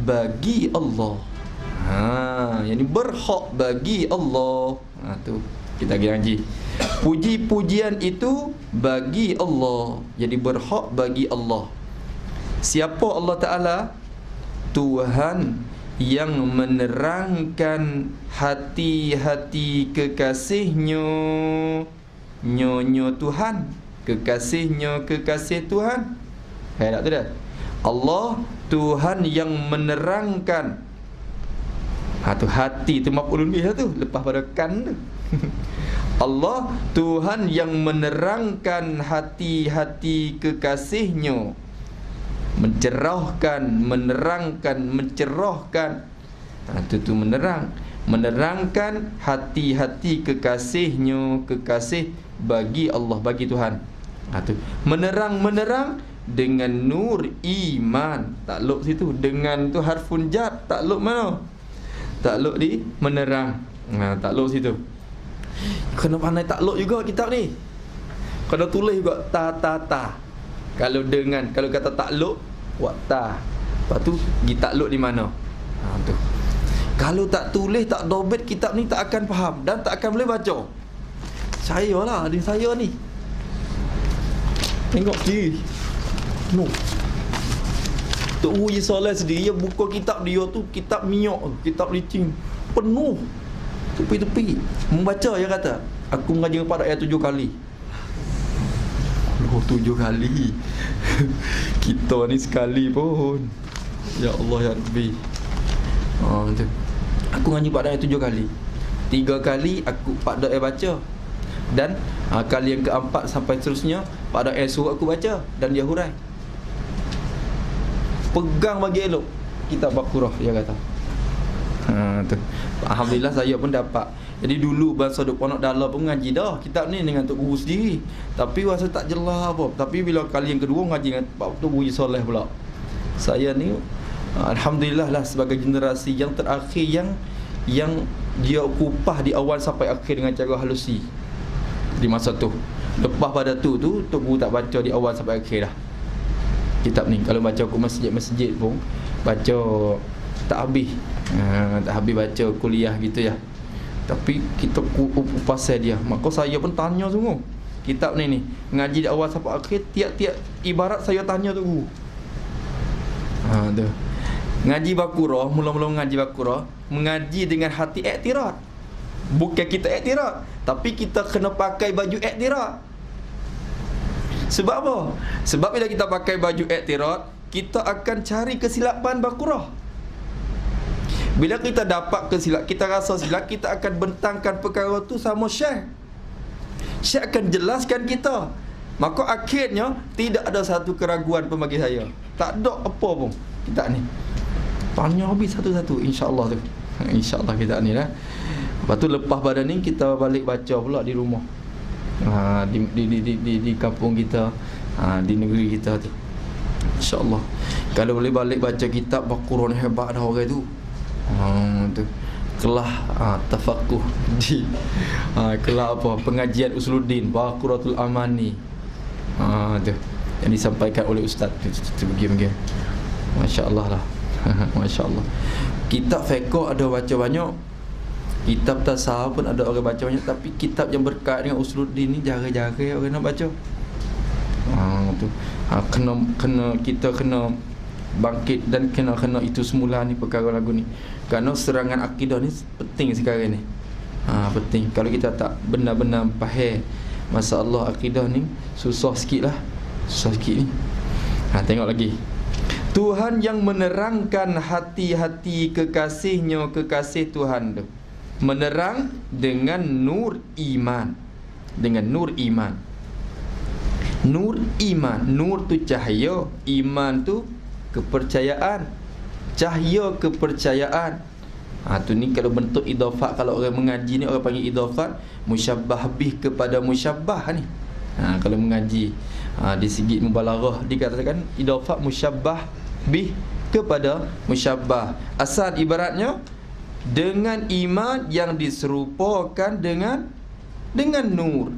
Speaker 1: bagi Allah. Yang ni berhak bagi Allah. Tu kita ngaji. Puji-pujian itu bagi Allah. Jadi berhak bagi Allah. Siapa Allah Ta'ala? Tuhan yang menerangkan hati-hati kekasihnya. Nyo Tuhan, kekasihnya kekasih Tuhan. Tak tu dah. Allah Tuhan yang menerangkan. Tu hati tu maf'ulun bih tu, lepas pada kan tu. Allah Tuhan yang menerangkan hati-hati kekasihnya. Mencerahkan, menerangkan, mencerahkan. Tu menerangkan hati-hati kekasihnya, kekasih bagi Allah, bagi Tuhan. Tu menerang dengan nur iman. Takluk situ dengan tu harfun jar, takluk mana? Takluk di menerang. Takluk situ. Kena pandai takluk juga kitab ni. Kena tulis juga ta. Kalau kata takluk, buat ta. Lepas tu pergi takluk di mana? Tu. Kalau tak tulis, tak dobit kitab ni, tak akan faham dan tak akan boleh baca. Saya lah, adik saya ni. Tengok sendiri. No. Tok Uji Soleh sendiri, dia buka kitab dia tu, kitab minyak, kitab licin, penuh. Tepi-tepi. Membaca, dia kata, aku mengaji pada ayat 7 kali. 7 kali. Kita ni sekali pun. Ya Allah ya Rabbi. Tu. Aku ngaji pada ayat 7 kali. 3 kali aku pada ayat baca. Dan kali yang keempat sampai seterusnya pada ayat suruh aku baca dan dia hurai. Pegang bagi elok kitab Baqarah, dia kata. Tu. Alhamdulillah saya pun dapat. Jadi dulu bangsa duk ponok dalam pun ngaji dah kitab ni dengan Tok Guru sendiri. Tapi rasa tak jelas apa. Tapi bila kali yang kedua ngaji dengan Pak Tok Guru Soleh pula. Saya ni alhamdulillah lah sebagai generasi yang terakhir yang dia kupah di awal sampai akhir dengan cara halusi. Di masa tu. Lepas pada tu Tok Guru tak baca di awal sampai akhir dah. Kitab ni kalau baca ke masjid-masjid pun baca tak habis. Tak habis baca kuliah gitu ya. Tapi kita pasal dia. Maka saya pun tanya sungguh. Kitab ni ngaji di awal sampai akhir, tiap-tiap ibarat saya tanya tu guru. Tu. Ngaji Baqarah, mula-mula ngaji Baqarah, mengaji dengan hati iktirad. Bukan kita iktirad, tapi kita kena pakai baju iktirad. Sebab apa? Sebab bila kita pakai baju iktirad, kita akan cari kesilapan Baqarah. Bila kita dapat kesilap, kita rasa silap, kita akan bentangkan perkara tu sama Syekh. Syekh akan jelaskan kita. Maka akhirnya tidak ada satu keraguan pun bagi saya. Tak ada apa pun kita ni. Tanya habis satu-satu, insya-Allah tu. Insya-Allah kita ni lah. Lepas tu lepas pada ni kita balik baca pula di rumah. Di kampung kita, di negeri kita tu. Insya-Allah. Kalau boleh balik baca kitab Baqarah ni hebat dah orang tu. Tu kelah tafakuh di kelah apa pengajian Usuluddin Baqaratul Amani tu yang disampaikan oleh ustaz tu begini. Masya-Allah lah. Masya-Allah. Kitab fiqh ada baca banyak, kitab tasawuf pun ada orang baca banyak, tapi kitab yang berkait dengan Usuluddin ni jarang-jarang orang nak baca. Tu kita kena bangkit dan kena itu semula ni perkara lagu ni. Kerana serangan akidah ni penting sekarang ni. Penting. Kalau kita tak benar-benar faham masalah akidah ni, susah sikit lah. Susah sikit ni. Tengok lagi. Tuhan yang menerangkan hati-hati kekasihnya, kekasih Tuhan tu. Menerang dengan nur iman. Dengan nur iman. Nur iman. Nur tu cahaya, iman tu kepercayaan. Cahaya kepercayaan. Tu ni kalau bentuk idafat, kalau orang mengaji ni orang panggil idafat musyabbah bih kepada musyabbah ni. Kalau mengaji di segi mubalaghah dikatakan idafat musyabbah bih kepada musyabbah. Asal ibaratnya dengan iman yang diserupakan dengan nur.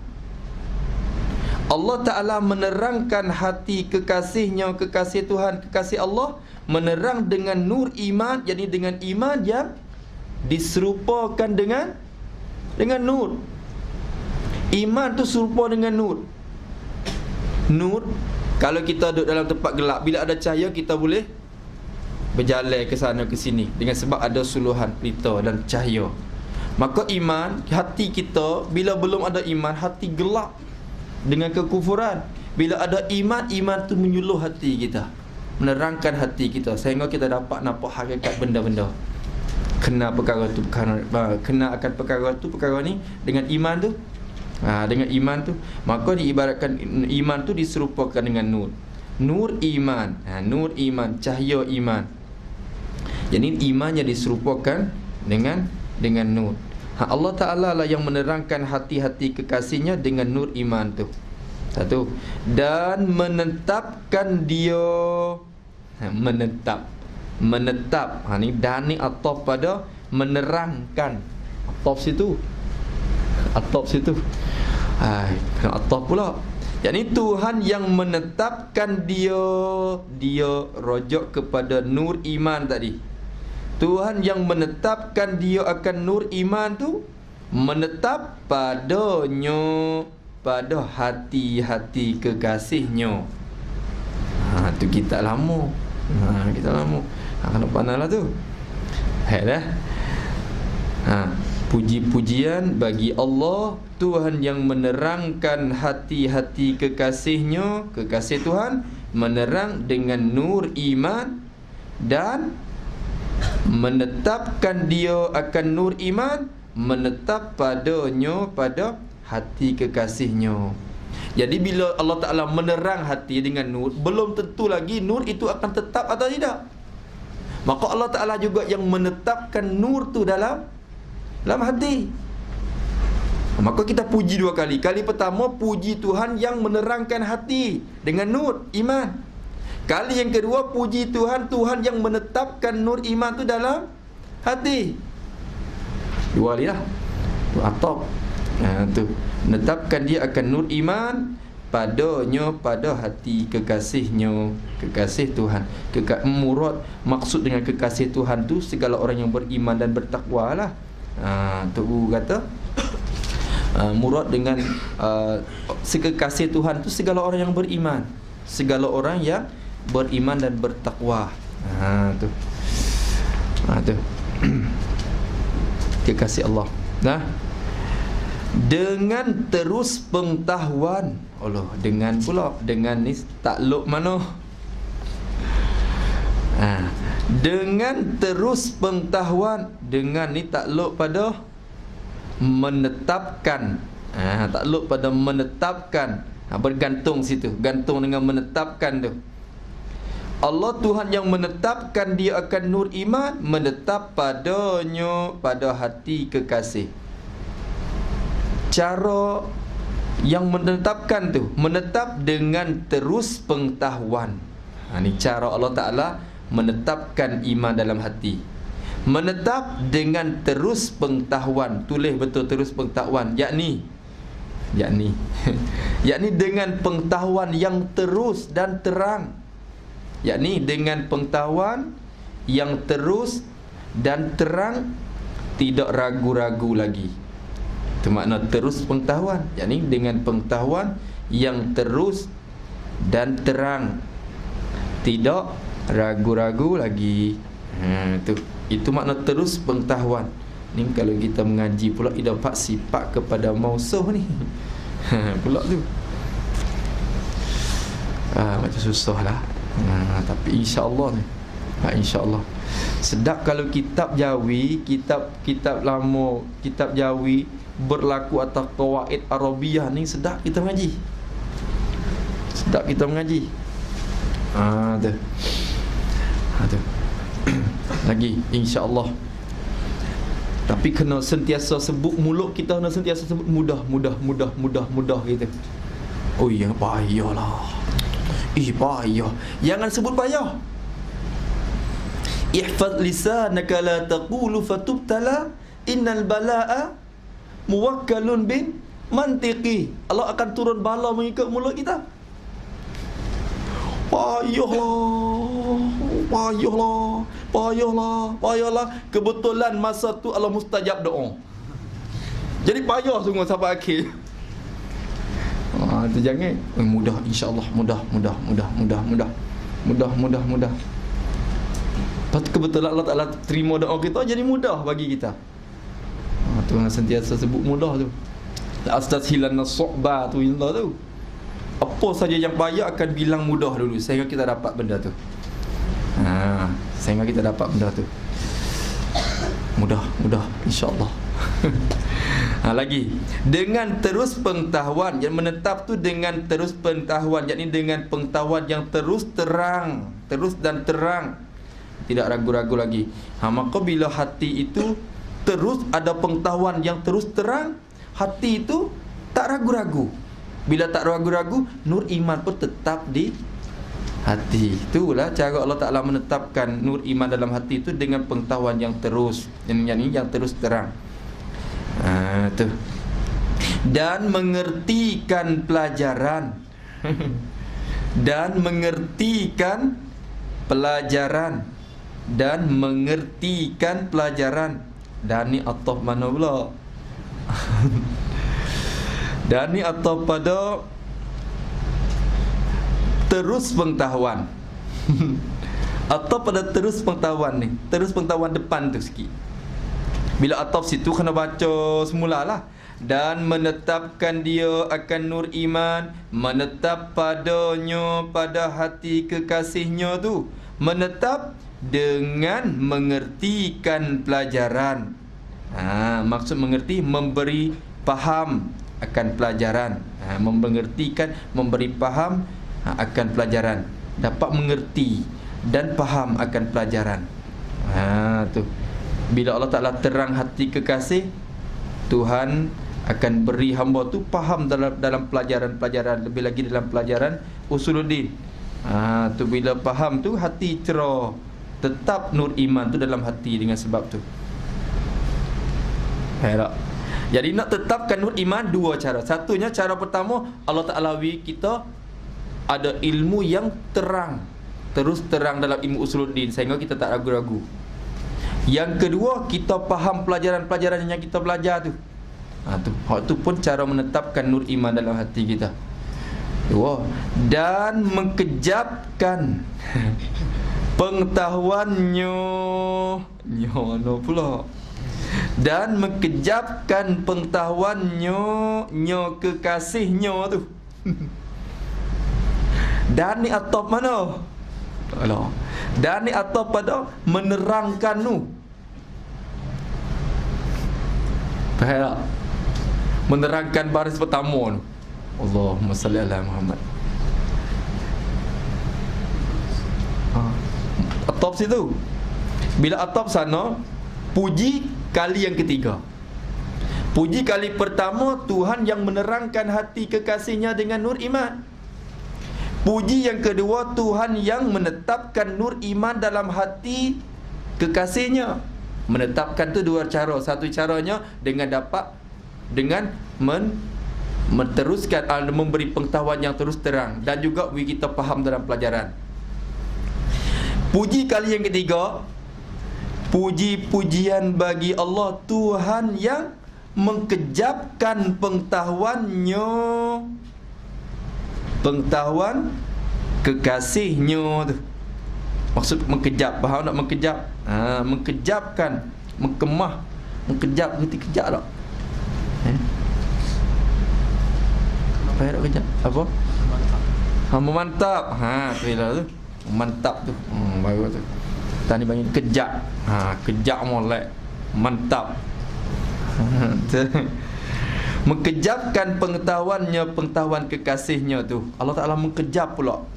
Speaker 1: Allah Ta'ala menerangkan hati kekasihnya, kekasih Tuhan, kekasih Allah, menerang dengan nur iman, jadi dengan iman yang diserupakan dengan nur. Iman tu serupa dengan nur. Nur, kalau kita duduk dalam tempat gelap, bila ada cahaya kita boleh berjalan ke sana ke sini, dengan sebab ada suluhan pelita dan cahaya. Maka iman, hati kita, bila belum ada iman, hati gelap dengan kekufuran. Bila ada iman, iman tu menyuluh hati kita, menerangkan hati kita, sehingga kita dapat nampak hakikat benda-benda. Kena perkara tu, kena akan perkara tu, perkara ni dengan iman tu. Dengan iman tu, maka diibaratkan iman tu diserupakan dengan nur. Nur iman, nur iman, cahaya iman. Jadi iman yang diserupakan dengan nur. Allah Ta'ala lah yang menerangkan hati-hati kekasihnya dengan nur iman tu. Satu. Dan menetapkan dia, menetap. Ni dan ni ataf pada menerangkan. Ataf situ. Kena ataf pula. Yakni Tuhan yang menetapkan dia rojok kepada nur iman tadi. Tuhan yang menetapkan dia akan nur iman tu, menetap padanya, pada hati-hati kekasihnya. Tu kita lama. Kena pandang lah tu. Dah. Puji-pujian bagi Allah, Tuhan yang menerangkan hati-hati kekasihnya, kekasih Tuhan, menerang dengan nur iman dan menetapkan dia akan nur iman, menetap padanya, pada hati kekasihnya. Jadi bila Allah Ta'ala menerang hati dengan nur, belum tentu lagi nur itu akan tetap atau tidak. Maka Allah Ta'ala juga yang menetapkan nur tu dalam hati. Maka kita puji dua kali. Kali pertama, puji Tuhan yang menerangkan hati dengan nur iman. Kali yang kedua, puji Tuhan yang menetapkan nur iman tu dalam hati. Dua kali lah. Tu atap. Tu menetapkan dia akan nur iman padanya, pada hati kekasihnya, kekasih Tuhan. Murad, maksud dengan kekasih Tuhan tu segala orang yang beriman dan bertakwa lah. Tu kata murad dengan sekekasih Tuhan tu segala orang yang beriman, segala orang yang beriman dan bertakwa. Tu kekasih Allah. Dengan terus pengetahuan Allah, dengan pula, dengan ni takluk mana? Dengan terus pengetahuan, dengan ni takluk pada menetapkan. Takluk pada menetapkan. Bergantung situ, gantung dengan menetapkan tu. Allah Tuhan yang menetapkan dia akan nur iman, menetap padanya, pada hati kekasih. Cara yang menetapkan tu, menetap dengan terus pengetahuan. Ni cara Allah Ta'ala menetapkan iman dalam hati. Menetap dengan terus pengetahuan. Tulis betul terus pengetahuan. Yakni dengan pengetahuan yang terus dan terang. Yakni dengan pengetahuan yang terus dan terang, tidak ragu-ragu lagi. Itu makna terus pengetahuan. Yakni dengan pengetahuan yang terus dan terang, tidak ragu-ragu lagi. Itu makna terus pengetahuan. Ni kalau kita mengaji pula dapat sifat kepada mausuh ni. Pula tu. Macam susah lah. Tapi insya-Allah ni. Insya-Allah. Sedap kalau kitab Jawi, kitab lama, kitab Jawi berlaku atas qawaid Arabiah ni, sedap kita mengaji. Sedap kita mengaji. Tu. Lagi insya-Allah. Tapi kena sentiasa sebut, mulut kita kena sentiasa sebut mudah gitu. Oh ya, payahlah. Payah. Jangan sebut payah. Ihfaz lisanaka la taqulu fatubtala innal balaa muwakkalun bin mantiqi. Allah akan turun bala mengikut mulut kita. Payahlah. Kebetulan masa tu Allah mustajab doa. Jadi payah semua sampai akhir. Tu jangan. Mudah, insya-Allah, mudah. Lepas tu kebetulan Allah Ta'ala terima doa kita, jadi mudah bagi kita. Tu yang sentiasa sebut mudah tu. Astashilan as-su'ba tu, tu. Apa saja yang payah akan bilang mudah dulu sehingga kita dapat benda tu. Sehingga kita dapat benda tu. Mudah, insya-Allah. Lagi dengan terus pengetahuan yang menetap tu, dengan terus pengetahuan, yakni dengan pengetahuan yang terus terang, terus dan terang, tidak ragu-ragu lagi. Maka bila hati itu terus ada pengetahuan yang terus terang, hati itu tak ragu-ragu. Bila tak ragu-ragu, nur iman pun tetap di hati. Itulah cara Allah Ta'ala menetapkan nur iman dalam hati itu dengan pengetahuan yang terus, yang terus terang. Tu. Dan mengertikan pelajaran. Dan mengertikan pelajaran. Dan mengertikan pelajaran. Dan ni ataf mana pula? Dan ni ataf pada terus pengetahuan. Atau pada terus pengetahuan ni, terus pengetahuan depan tu sikit. Bila ataf situ kena baca semulalah. Dan menetapkan dia akan nur iman, menetap padanya, pada hati kekasihnya tu. Menetap dengan mengertikan pelajaran. Maksud mengerti, memberi faham akan pelajaran. Mengertikan, memberi faham akan pelajaran. Dapat mengerti dan faham akan pelajaran. Tu. Bila Allah Ta'ala terang hati kekasih, Tuhan akan beri hamba tu faham dalam pelajaran-pelajaran, lebih lagi dalam pelajaran usuluddin. Tu bila faham tu hati cerah, tetap nur iman tu dalam hati dengan sebab tu. Jadi nak tetapkan nur iman dua cara. Satunya, cara pertama, Allah Ta'ala kita ada ilmu yang terang, terus terang dalam ilmu usuluddin sehingga kita tak ragu-ragu. Yang kedua, kita faham pelajaran-pelajaran yang kita belajar tu. Tu pun cara menetapkan nur iman dalam hati kita. Dua. Dan mengkejapkan pengetahuannya. Nyono pula. Dan mengkejapkan pengetahuannya, kekasihnya tu. Dan ni atau mana? Dan ni atau pada menerangkan tu. Faham tak? Menerangkan baris pertama tu. Allahumma salli ala Muhammad. Atop situ. Bila atop sana, puji kali yang ketiga. Puji kali pertama, Tuhan yang menerangkan hati kekasihnya dengan nur iman. Puji yang kedua, Tuhan yang menetapkan nur iman dalam hati kekasihnya. Menetapkan tu dua cara. Satu caranya dengan menteruskan, memberi pengetahuan yang terus terang, dan juga bagi kita faham dalam pelajaran. Puji kali yang ketiga, puji-pujian bagi Allah, Tuhan yang mengkejapkan pengetahuannya, pengetahuan kekasihnya tu. Maksud mengkejap, faham tak mengkejap? Mengkejapkan, mengkemah, mengkejap, ngerti kejap tak? Apa yang nak kejap? Apa? Memantap. Tu lah tu. Mantap tu. Baru tu. Tadi panggil kejap. Kejap molek. Mantap. Mengkejapkan pengetahuannya, pengetahuan kekasihnya tu. Allah Ta'ala mengkejap pula.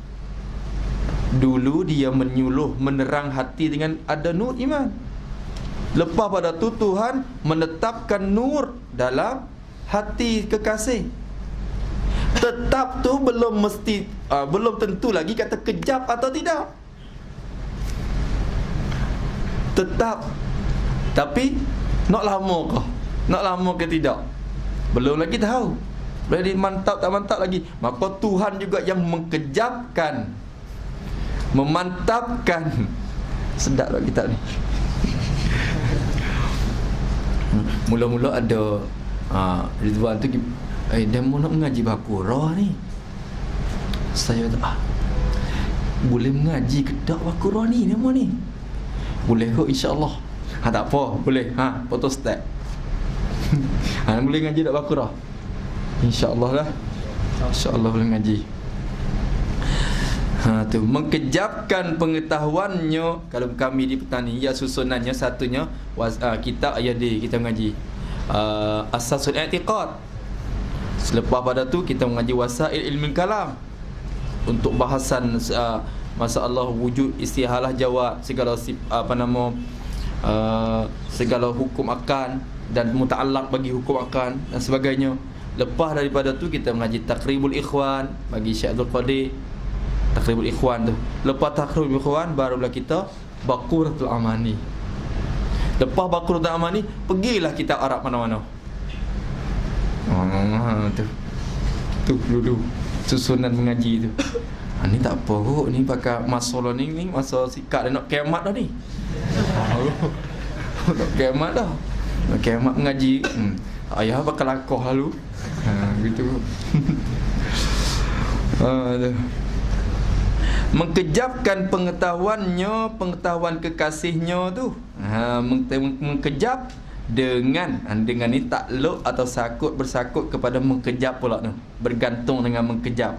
Speaker 1: Dulu dia menyuluh, menerang hati dengan ada nur iman. Lepas pada tu Tuhan menetapkan nur dalam hati kekasih. Tetap tu belum mesti, belum tentu lagi kata kejap atau tidak. Tetap. Tapi nak lama ke? Nak lama ke tidak? belum lagi tahu. Boleh mantap tak mantap lagi. Maka Tuhan juga yang mengkejapkan, memantapkan. Sedap tak kitab ni. Mula-mula ada Ridwan tu dia mau nak mengaji Baqarah ni. Saya tak boleh mengaji ke tak Baqarah ni dia mau ni. Boleh ke insya-Allah. Tak apa, boleh. Foto start. Boleh ngaji tak Baqarah? InsyaAllah lah. InsyaAllah boleh ngaji. Tu mengkejapkan pengetahuannya. Kalau kami di petani, ya susunannya satunya kitab ayadi kita mengaji Asasul I'tiqad. Selepas pada tu kita mengaji Wasail Ilmu Kalam untuk bahasan masalah wujud, istihalah, jawab, segala segala hukum akan dan muta'allaq bagi hukum akan dan sebagainya. Lepas daripada tu kita mengaji Taqribul Ikhwan bagi Syekh Abdul Qadir. Taqribul Ikhwan tu. Lepas Taqribul Ikhwan barulah kita Baqaratul Amani. Lepas Baqaratul Amani pergilah kita Arab mana-mana. Tu dulu susunan mengaji tu. Ni tak apa kok, ni pakai masalah ni masa sikat dah nak kiamat dah ni. Nak kiamat dah. Nak kiamat mengaji. Ayah bakal lakoh lalu. Gitu. Mengkejapkan pengetahuannya, pengetahuan kekasihnya tu. Mengkejap dengan ni takluk atau sakut, bersakut kepada mengkejap pula tu. Bergantung dengan mengkejap.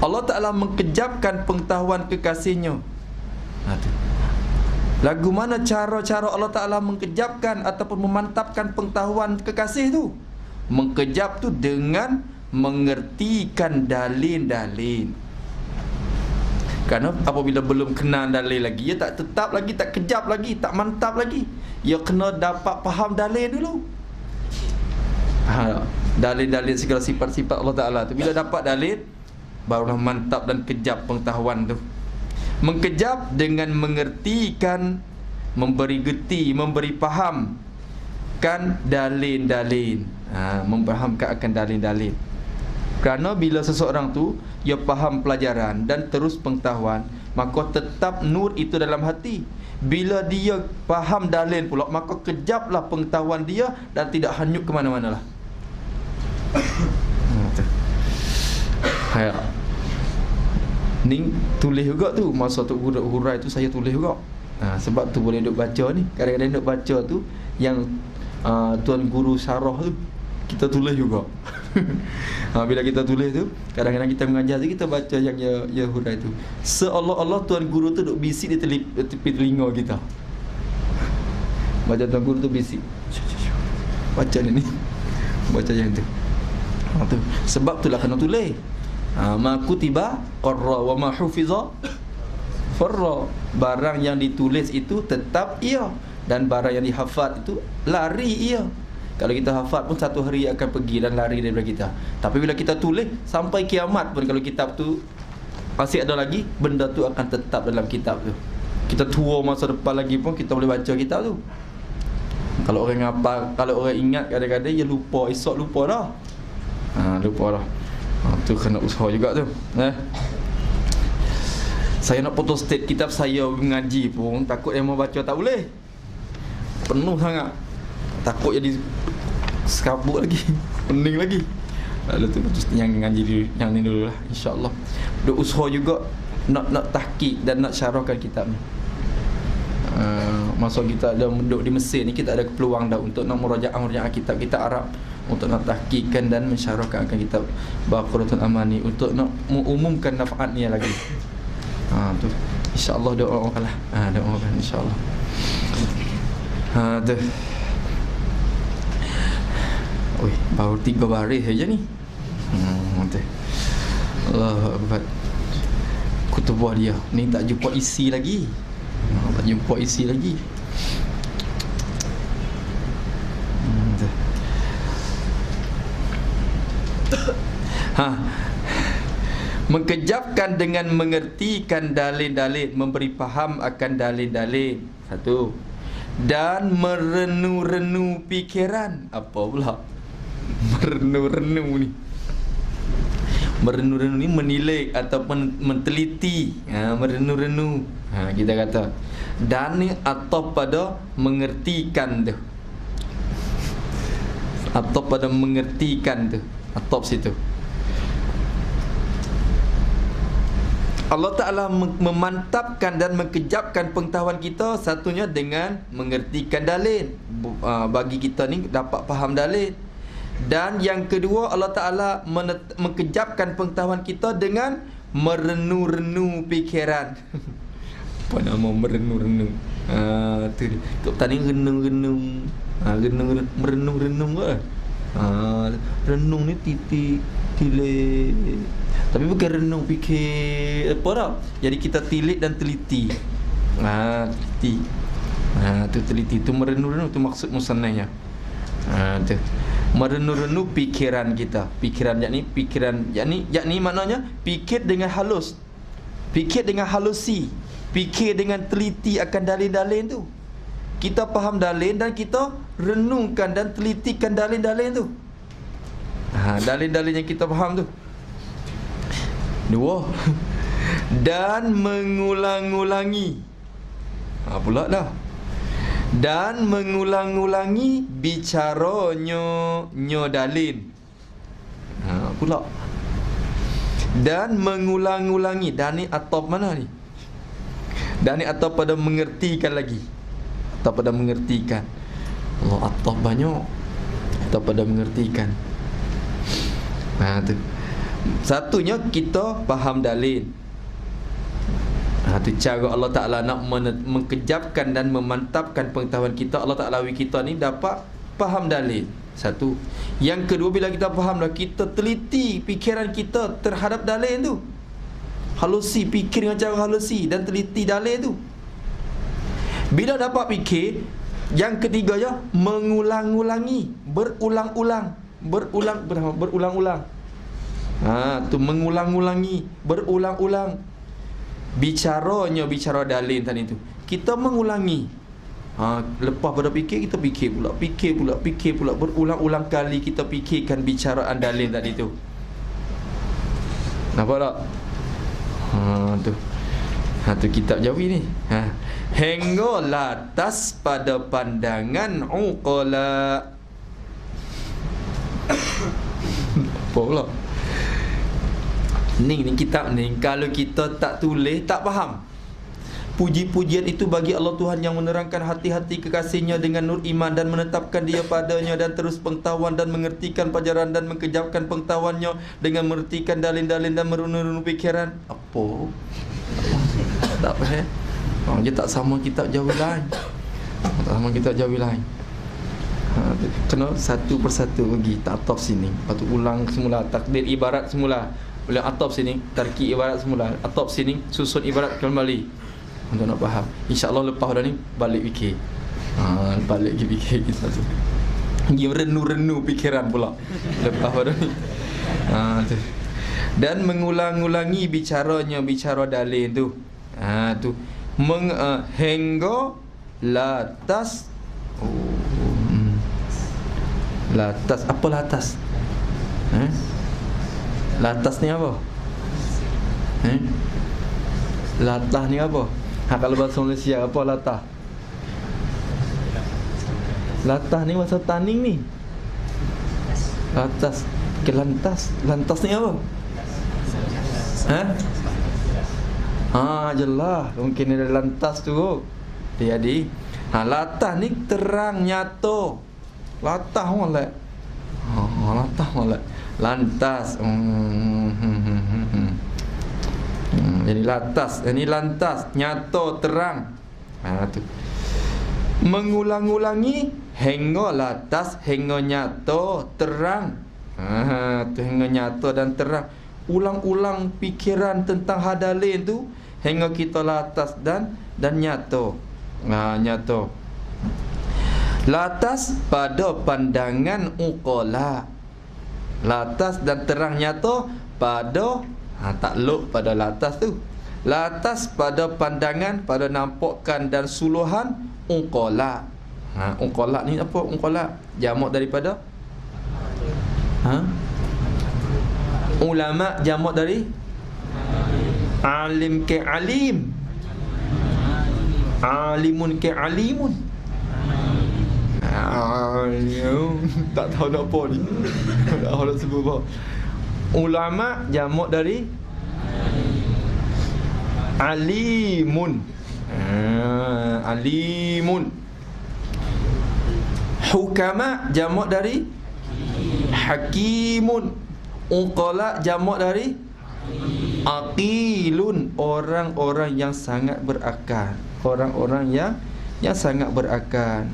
Speaker 1: Allah Ta'ala mengkejapkan pengetahuan kekasihnya. Lagu mana cara-cara Allah Ta'ala mengkejapkan ataupun memantapkan pengetahuan kekasih tu? Mengkejap tu dengan mengertikan dalil-dalil. Kerana apabila belum kenal dalil lagi, ia tak tetap lagi, tak kejap lagi, tak mantap lagi. Ia kena dapat faham dalil dulu. Dalil-dalil segala sifat-sifat Allah Ta'ala tu. Bila dapat dalil, barulah mantap dan kejap pengetahuan tu. Mengkejap dengan mengertikan, memberi geti, memberi faham kan dalil-dalil. Memfahamkan akan dalil-dalil. Kerana bila seseorang tu ia faham pelajaran dan terus pengetahuan, maka tetap nur itu dalam hati. Bila dia faham dalil pula, maka kejaplah pengetahuan dia dan tidak hanyut ke mana-mana lah. Ni tulis juga tu. Masa tu hurai tu saya tulis juga. Sebab tu boleh duk baca ni. Kadang-kadang duk baca tu yang tuan guru syarah tu kita tulis juga. Bila kita tulis tu, kadang-kadang kita mengajar tu, kita baca yang ya hurai tu. Seolah-olah tuan guru tu duk bisik di tepi telinga kita. Baca tuan guru tu bisik. Baca ni. Baca yang tu. Tu. Sebab itulah kena tulis. Ma kutiba qarra wa ma hufiza farra. Barang yang ditulis itu tetap ia, dan barang yang dihafal itu lari ia. Kalau kita hafal pun satu hari akan pergi dan lari daripada kita. Tapi bila kita tulis sampai kiamat pun, kalau kitab tu masih ada lagi, benda tu akan tetap dalam kitab tu. Kita tua masa depan lagi pun kita boleh baca kitab tu. Kalau orang ngapal, kalau orang ingat, kadang-kadang dia lupa, esok lupa dah. Lupa dah. Tu kena usaha juga tu. Saya nak foto state kitab saya mengaji pun takut yang mau baca tak boleh. Penuh sangat. Takut jadi sekabut lagi. Pening lagi. Lalu tu yang ngaji yang ni dulu lah, insya-Allah. Duk usaha juga nak tahqiq dan nak syarahkan kitab ni. Masa kita ada duduk di Mesir ni, kita ada peluang dah untuk nak murajaah kitab-kitab Arab, untuk nak tahqiqkan dan mensyarahkan akan kitab Baqaratul Amani, untuk nak mengumumkan nafaatnya lagi. Tu insya-Allah doakanlah. Doakan insya-Allah. Tu. Oi, baru 3 baris saja ni. Tu. Allahu Akbar. Kutubah dia ni tak jumpa isi lagi. Tak jumpa isi lagi. Mengkejapkan dengan mengertikan dalil-dalil, memberi faham akan dalil-dalil. Satu. Dan merenu-renu fikiran. Apa pula? Merenung-renung ni. Merenung-renung ni menilik ataupun menteliti. Merenung-renung. Kita kata. Dan ni atau pada mengertikan tu. Atau pada mengertikan tu. Atau situ. Allah Ta'ala memantapkan dan mengkejapkan pengetahuan kita. Satunya dengan mengertikan dalil. Bagi kita ni dapat faham dalil. Dan yang kedua, Allah Ta'ala mengkejapkan pengetahuan kita dengan merenung-renung fikiran. Apa nama merenung-renung? Tu dia. Tok tadi renung-renung. Merenung-renung ke? Renung ni titik tilik. Tapi bukan renung fikir apa dah. Jadi kita tilik dan teliti. Teliti. Tu teliti, tu merenung-renung, tu maksud musannahnya. Tu. Merenung-renung fikiran kita. Fikiran yakni maknanya fikir dengan halus. Fikir dengan halusi. Fikir dengan teliti akan dalil-dalil tu. Kita faham dalil dan kita renungkan dan telitikan dalil-dalil tu. Dalil-dalil yang kita faham tu. Dua. Dan mengulang-ulangi. Pula dah. Dan mengulang-ulangi bicaranya dalil. Pula. Dan mengulang-ulangi. Dan ni atau mana ni? Dan ni atau pada mengertikan lagi. Atau pada mengertikan. Allah atau banyak. Atau pada mengertikan. Tu. Satunya kita faham dalil. Tu cara Allah Ta'ala nak mengkejapkan dan memantapkan pengetahuan kita. Allah Ta'ala kita ni dapat faham dalil. Satu. Yang kedua, bila kita faham dah, kita teliti fikiran kita terhadap dalil tu. Halusi, fikir dengan cara halusi dan teliti dalil tu. Bila dapat fikir, yang ketiganya mengulang-ulangi, berulang-ulang. Berulang-ulang. Tu mengulang-ulangi, berulang-ulang. Bicara dalil tadi tu. Kita mengulangi. Lepas pada fikir, kita fikir pula. Berulang-ulang kali kita fikirkan bicaraan dalil tadi tu. Nampak tak? Tu. Tu kitab Jawi ni. Hingga latas pada pandangan uqala. Apa pula? Ni kitab ni, kalau kita tak tulis, tak faham. Puji-pujian itu bagi Allah Tuhan yang menerangkan hati-hati kekasihnya dengan nur iman dan menetapkan dia padanya dan terus pengetahuan dan mengertikan pelajaran dan mengkejapkan pengetahuannya dengan mengertikan dalil-dalil dan merenung-renung fikiran. Apa? Tak faham. Dia tak sama kitab Jawi lain. Kena satu persatu pergi tak atop sini. Lepas tu ulang semula takdir ibarat semula. Boleh atop sini, tarkib ibarat semula. Atop sini, susun ibarat kembali. Untuk nak faham. InsyaAllah lepas dah ni, balik fikir. Balik pergi fikir kita tu. Pergi renung-renung fikiran pula. Lepas dah ni. Dan mengulang-ulangi bicara dalil tu. Tu. Hingga latas. Latas. Apa latas? Latas ni apa? Latah ni apa? Kalau bahasa Malaysia apa latah? Latah ni bahasa taning ni. Latas. Lantas. Lantas ni apa? Jelas. Mungkin ada lantas tu. Jadi, latah ni terang nyata. Latah molek. Latah molek. Lantas. Jadi latas, ini lantas, nyata, terang. Tu. Mengulang-ulangi hingga latas, hingga nyata, terang. Tu hingga nyata dan terang. Ulang-ulang fikiran tentang hadalin tu hingga kita latas dan nyata. Nyata. Latas pada pandangan uqala. Latas dan terang nyata pada takluk pada latas tu. Latas pada pandangan, pada nampakkan dan suluhan uqala. Uqala ni apa? Uqala jamak daripada Ha? Ulama jamak dari alim ke alim, alimun ke alimun. Tak tahu nak apa ni. Tak tahu nak sebut apa. Ulama jamak dari alimun. Alimun. Hukama jamak dari hakimun. Uqala jamak dari aqilun. Orang-orang yang sangat berakal. Orang-orang yang sangat berakal.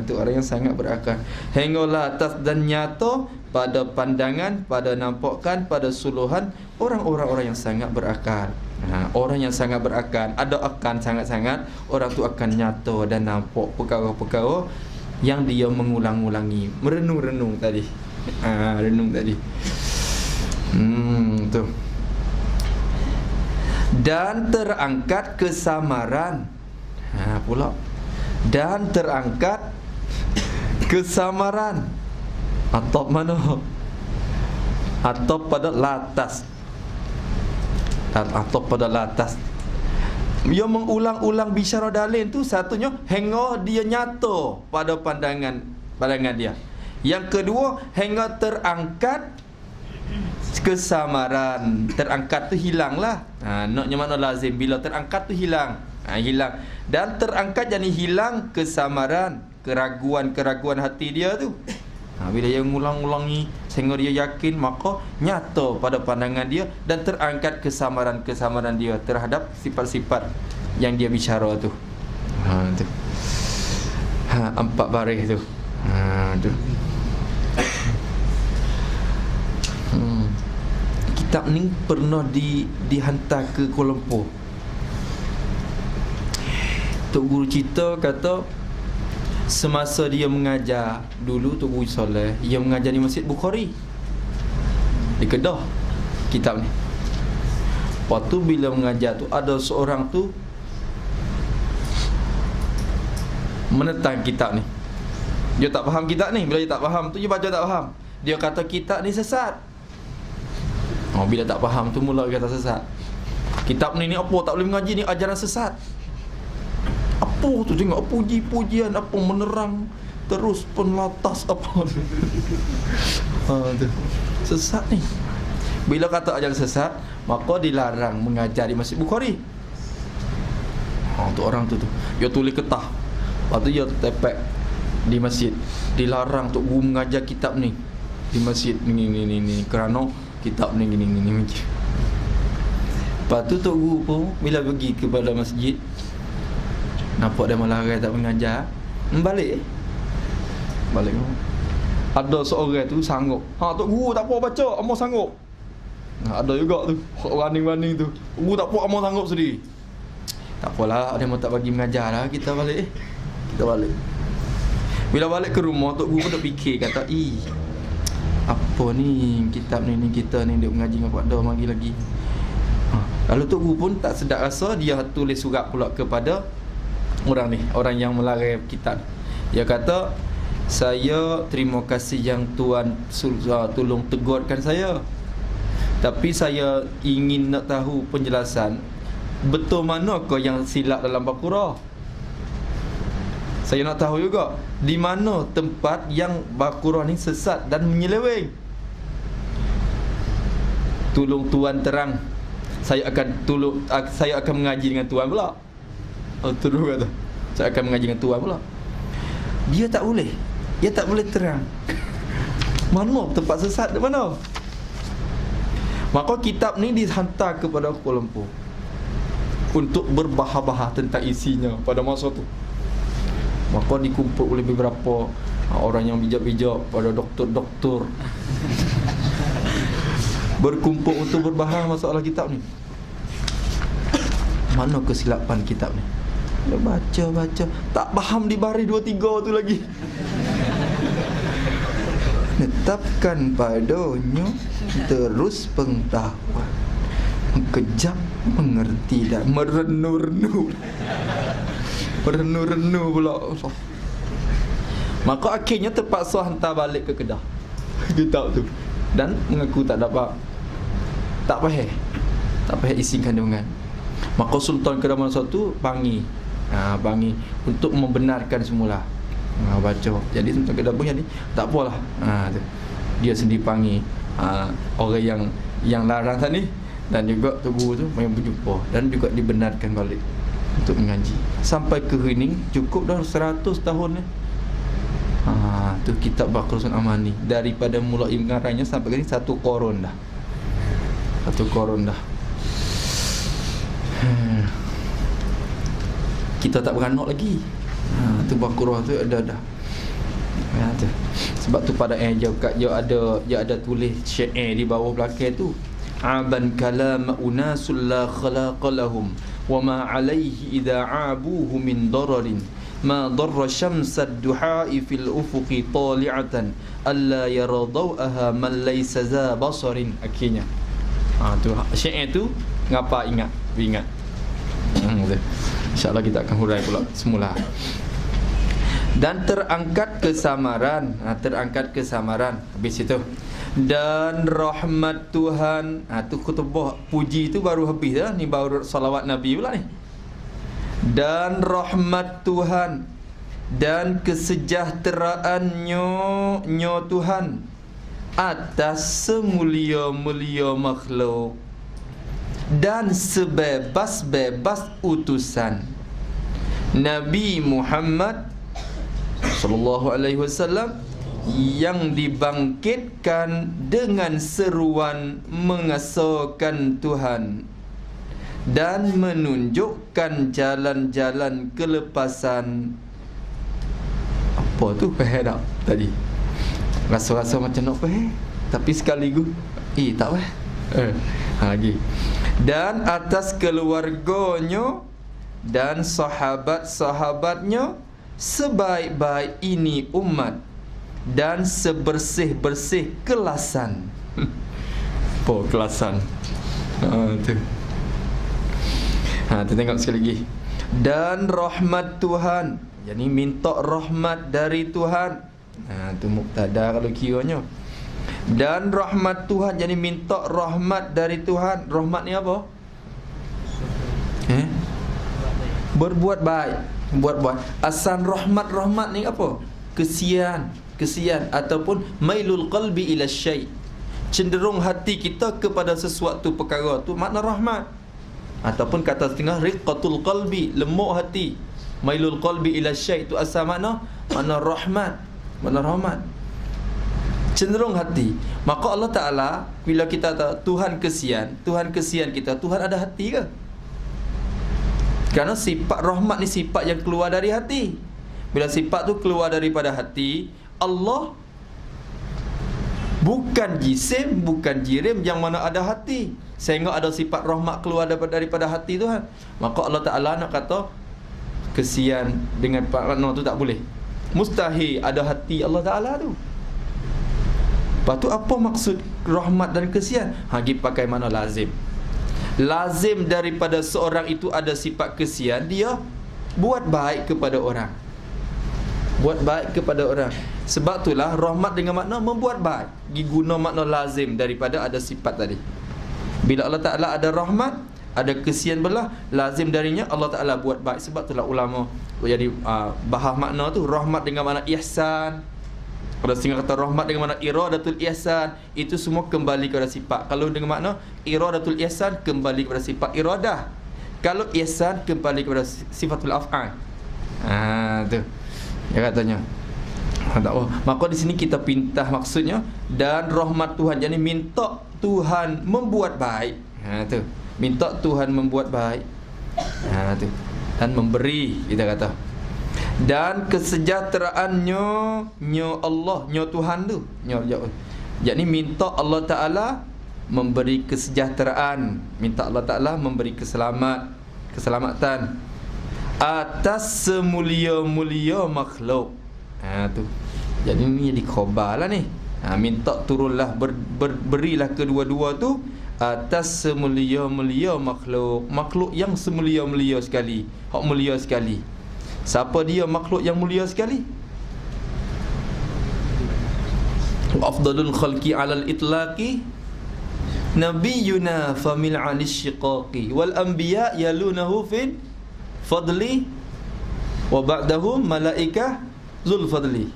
Speaker 1: Tu orang yang sangat berakal. Hinggalah atas dan nyata pada pandangan, pada nampakkan, pada suluhan orang-orang yang sangat berakal. Orang yang sangat berakal, ada akan sangat-sangat, orang tu akan nyata dan nampak perkara-perkara yang dia mengulang-ulangi, merenung-renung tadi. Renung tadi. Tu. Dan terangkat kesamaran. Pula. Dan terangkat kesamaran. Atop mana? Atop pada latas. Atop pada latas. Dia mengulang-ulang bisyara dalil tu, satunya hingga dia nyata pada pandangan dia. Yang kedua, hingga terangkat kesamaran. Terangkat tu hilanglah. Naknya mana lazim, bila terangkat tu hilang. Hilang. Dan terangkat jadi hilang kesamaran, keraguan-keraguan hati dia tu. Bila dia mengulang-ulangi sehingga dia yakin, maka nyata pada pandangan dia dan terangkat kesamaran-kesamaran dia terhadap sifat-sifat yang dia bicara tu. Tu. 4 baris tu. Tu. Kitab ni pernah dihantar ke Kuala Lumpur. Tok Guru cerita kata semasa dia mengajar dulu, Tok Guru Soleh, dia mengajar di Masjid Bukhari di Kedah kitab ni. Lepas tu bila mengajar tu, ada seorang tu menentang kitab ni. Dia tak faham kitab ni. Bila dia tak faham tu, dia baca tak faham. Dia kata kitab ni sesat. Bila tak faham tu mula kata sesat. Kitab ni apa tak boleh mengaji, ni ajaran sesat. Apa tu, tengok puji-pujian, apa menerang terus penlatas apa. Tu sesat ni. Bila kata ajaran sesat, maka dilarang mengajar di Masjid Bukhari. Tu orang tu dia tulis ketah. Lepas tu dia tepek di masjid. Dilarang Tok Guru mengajar kitab ni di masjid ni kerana kitab ni gini. Lepas tu Tok Guru pun bila pergi kepada masjid, nampak dia melarang tak mengajar, balik. Ada seorang tu sanggup. Tok Guru tak apa baca, amo sanggup. Ada juga tu running tu. Guru tak apa, amo sanggup sendiri. Tak apalah, dia mau tak bagi mengajar lah, kita balik. Bila balik ke rumah, Tok Guru pun dah fikir, kata, apa ni kitab ni kita ni dia mengaji dengan Pak Dah lagi. Lalu Tok Guru pun tak sedap rasa, dia tulis surat pula kepada orang ni, orang yang melarang kitab. Dia kata, saya terima kasih yang Tuan tolong tegurkan saya, tapi saya ingin nak tahu penjelasan, betul manakah yang silap dalam Baqarah. Saya nak tahu juga di mana tempat yang Baqarah ni sesat dan menyeleweng. Tolong Tuan terang. Saya akan mengaji dengan Tuan pula. Terus kata, saya akan mengaji dengan Tuan pula. Dia tak boleh terang mana tempat sesat di mana. Maka kitab ni dihantar kepada Kuala Lumpur untuk berbahas-bahas tentang isinya pada masa tu. Maka dikumpul oleh beberapa orang yang bijak-bijak, pada doktor-doktor berkumpul untuk berbahas masalah kitab ni. Mana kesilapan kitab ni? Dia baca, tak faham di baris 2-3 tu lagi. Netapkan padanya terus pengetahuan, kejap mengerti dan merenung-renung pula. Maka akhirnya terpaksa hantar balik ke Kedah. kitab tu. Dan mengaku tak dapat, tak faham isi kandungan. Maka Sultan Kedama tu panggil untuk membenarkan semula. Baca. Jadi Sultan Kedama jadi tak apalah. Tu. Dia sendiri panggil orang yang larang tadi, dan juga tubuh tu main berjumpa dan juga dibenarkan balik untuk mengaji. Sampai ke hening cukup dah 100 tahun ni. Tu kitab Baqaratul Amani daripada mulai mengarangnya sampai ke ni 1 koron dah. 1 koron dah. Kita tak beranak lagi. Tu Baqarah tu ada. Tu. Sebab tu pada dia ada tulis syair di bawah belakang tu. Aban kalam unasul la khalaqa lahum wa ma alayhi idza abuhu min dararin ma darra syamsad duha'i fil ufuqi tali'atan alla yara daw'aha man laysa za basarin. Akhirnya tu syair tu ngapa ingat. InsyaAllah kita akan hurai pula semula. Dan terangkat kesamaran. Habis itu, dan rahmat Tuhan. Tu khutbah puji tu baru habis dah. Ni baru salawat Nabi pula ni. Dan rahmat Tuhan dan kesejahteraannya Tuhan atas semulia-mulia makhluk dan sebebas-bebas utusan Nabi Muhammad sallallahu alaihi wasallam yang dibangkitkan dengan seruan mengesahkan Tuhan dan menunjukkan jalan-jalan kelepasan. Apa tu faham tak tadi? Rasa-rasa macam nak faham, tapi sekaligus tak faham. Lagi. Dan atas keluarganya dan sahabat-sahabatnya sebaik-baik ini umat dan sebersih-bersih kelasan. Apa kelasan? Tu tengok sekali lagi. Dan rahmat Tuhan, jadi minta rahmat dari Tuhan. Tu mubtada kalau kiranya. Dan rahmat Tuhan, jadi minta rahmat dari Tuhan. Rahmat ni apa? Berbuat baik. Asal rahmat ni apa? Kesian ataupun mailul qalbi ila syai', cenderung hati kita kepada sesuatu perkara tu makna rahmat. Ataupun kata setengah riqqatul qalbi, lemuk hati. Mailul qalbi ila syai' tu asal makna rahmat. Cenderung hati. Maka Allah Ta'ala bila kita tahu Tuhan kesian kita, Tuhan ada hati ke? Kerana sifat rahmat ni sifat yang keluar dari hati. Bila sifat tu keluar daripada hati, Allah bukan jisim, bukan jirim yang mana ada hati, sehingga ada sifat rahmat keluar daripada hati Tuhan. Maka Allah Ta'ala nak kata kesian dengan makna tu tak boleh. Mustahil ada hati Allah Ta'ala tu. Lepas tu apa maksud rahmat dan kesian? Pergi pakai mana lazim. Lazim daripada seorang itu ada sifat kesian, dia buat baik kepada orang. Sebab itulah rahmat dengan makna membuat baik, diguna makna lazim daripada ada sifat tadi. Bila Allah Ta'ala ada rahmat, ada kesian belah, lazim darinya Allah Ta'ala buat baik. Sebab itulah ulama jadi bahas makna tu, rahmat dengan makna ihsan. Kalau setengah kata rahmat dengan makna iradatul ihsan, itu semua kembali kepada sifat. Kalau dengan makna iradatul ihsan, kembali kepada sifat iradah. Kalau ihsan, kembali kepada sifatul af'al. Tu dia katanya. Tak apa. Maka di sini kita pintah maksudnya dan rahmat Tuhan, jadi minta Tuhan membuat baik. Tu. Minta Tuhan membuat baik. Tu. Dan memberi, kita kata. Dan kesejahteraannya Allah, Tuhan tu. Jadi minta Allah Ta'ala memberi kesejahteraan, minta Allah Ta'ala memberi keselamatan atas semulia-mulia makhluk. Tu. Jadi ni jadi khabar lah ni. Minta turunlah berilah kedua-dua tu atas semulia-mulia makhluk. Makhluk yang semulia-mulia sekali, hak mulia sekali. Siapa dia makhluk yang mulia sekali? wa afdalul khalqi 'alal itlaqi nabiyuna famil 'anis shiqaqi wal anbiya yalunahu fil fadli wa ba'dahum malaikah zul fadli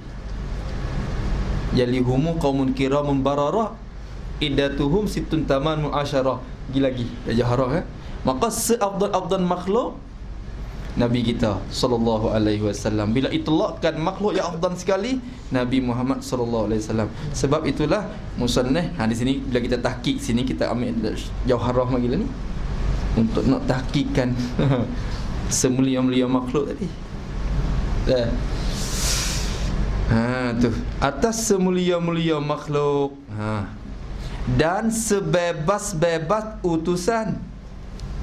Speaker 1: yalihumu qaumun kiramun bararah iddatuhum sittun taman mu'asyarah. Lagi jaharah maka seafdal makhluk Nabi kita sallallahu alaihi wasallam. Bila itlaqkan makhluk yang afdal sekali Nabi Muhammad sallallahu alaihi wasallam. Sebab itulah musannaf di sini bila kita tahqiq sini kita ambil jauharah magila ni untuk nak tahqiqkan semulia-mulia makhluk tadi. Tu atas semulia-mulia makhluk. Dan sebebas-bebas utusan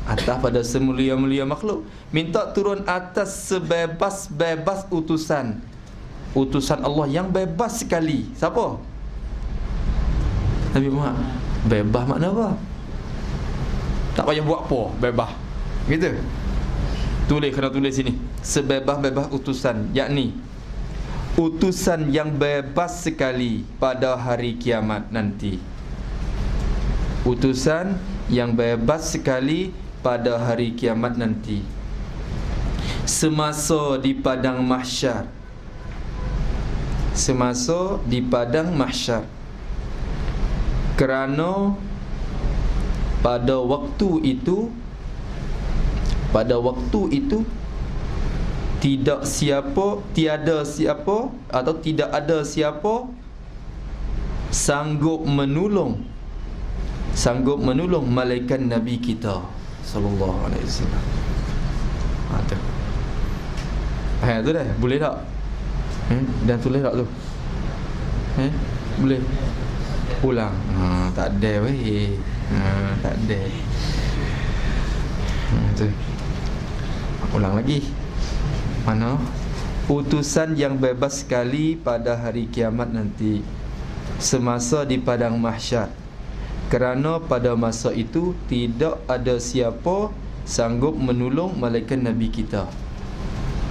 Speaker 1: atas pada semulia-mulia makhluk, minta turun atas sebebas-bebas utusan. Utusan Allah yang bebas sekali. Siapa? Nabi Muhammad. Bebas makna apa? Tak payah buat apa, bebas. Gitu. Kena tulis sini. Sebebas-bebas utusan, yakni utusan yang bebas sekali pada hari kiamat nanti. Utusan yang bebas sekali pada hari kiamat nanti, semasa di padang mahsyar. Semasa di padang mahsyar, kerana pada waktu itu tiada siapa atau tidak ada siapa sanggup menolong malaikat Nabi kita sallallahu alaihi wasallam. Tu. Tu dah. Boleh tak? Dan tulis tak tu? Boleh. Ulang. Tak ada weh. Tak ada. Tu. Ulang lagi. Mana? Utusan yang bebas sekali pada hari kiamat nanti, semasa di padang mahsyar, kerana pada masa itu tidak ada siapa sanggup menolong malaikat Nabi kita.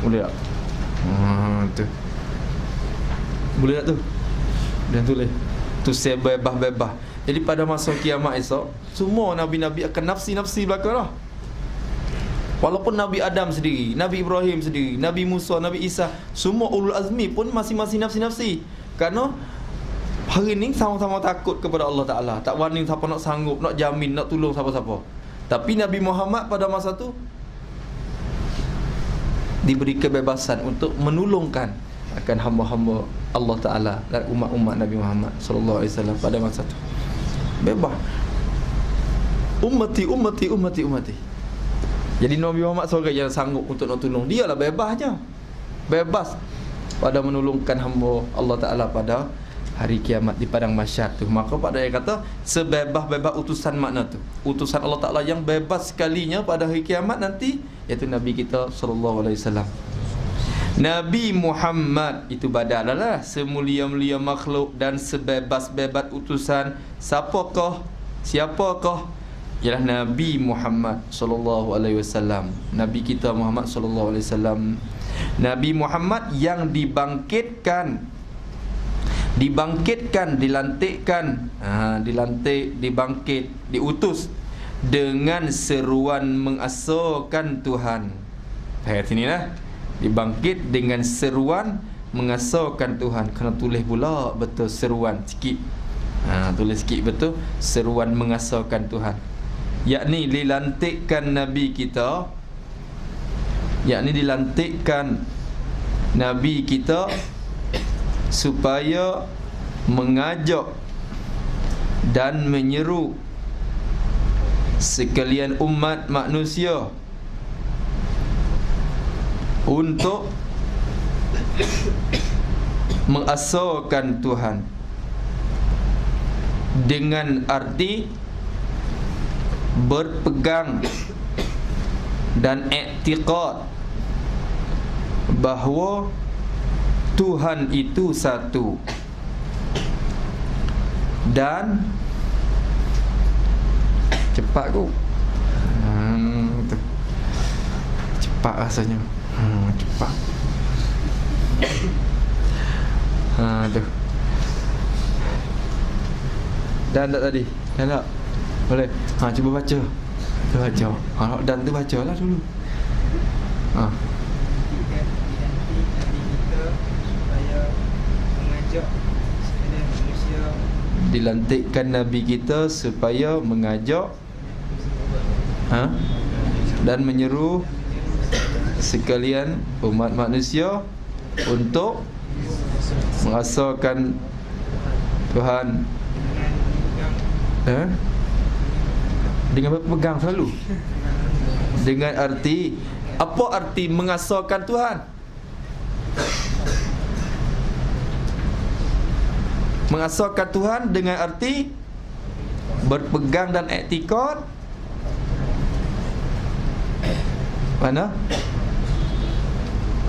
Speaker 1: Boleh tak? Tu. Boleh tak tu? Dan tulis. Tu sebebas-bebas. Jadi pada masa kiamat esok, semua Nabi-Nabi akan nafsi-nafsi belakang lah. Walaupun Nabi Adam sendiri, Nabi Ibrahim sendiri, Nabi Musa, Nabi Isa, semua ulul azmi pun masing-masing nafsi-nafsi. Kerana hari ni sama-sama takut kepada Allah Ta'ala. Tak wani siapa nak sanggup, nak jamin, nak tolong siapa-siapa. Tapi Nabi Muhammad pada masa tu diberi kebebasan untuk menolongkan akan hamba-hamba Allah Ta'ala dan umat-umat Nabi Muhammad sallallahu alaihi wasallam pada masa tu. Bebas. Ummati. Jadi Nabi Muhammad seorang yang sanggup untuk nak tolong. Dialah bebasnya. Bebas pada menolongkan hamba Allah Ta'ala pada hari kiamat di padang mahsyar tu. Maka pada yang kata sebebas-bebas utusan makna tu, utusan Allah Ta'ala yang bebas sekalinya pada hari kiamat nanti, iaitu Nabi kita sallallahu alaihi wasallam. Nabi Muhammad itu badalah semulia-mulia makhluk dan sebebas-bebas utusan. Siapakah? Ialah Nabi Muhammad sallallahu alaihi wasallam. Nabi kita Muhammad sallallahu alaihi wasallam. Nabi Muhammad yang dibangkitkan, dibangkit, diutus dengan seruan mengasahkan Tuhan. Ayat sini lah. Dibangkit dengan seruan mengasahkan Tuhan. Kena tulis pula betul seruan sikit. Tulis sikit betul seruan mengasahkan Tuhan. Yakni dilantikkan Nabi kita, supaya mengajak dan menyeru sekalian umat manusia untuk mengasahkan Tuhan, dengan arti berpegang dan i'tiqad bahawa Tuhan itu satu, dan cepat ku cepat rasanya cepat tu Dan tak tadi? Dan tak? Boleh? Cuba baca. Cuba baca. Kalau dan tu bacalah dulu. Dilantikkan Nabi kita supaya mengajak dan menyeru sekalian umat manusia untuk mengasahkan Tuhan dengan berpegang selalu. Dengan arti, apa arti mengasahkan Tuhan? Mengasahkan Tuhan dengan arti berpegang dan iktikad mana?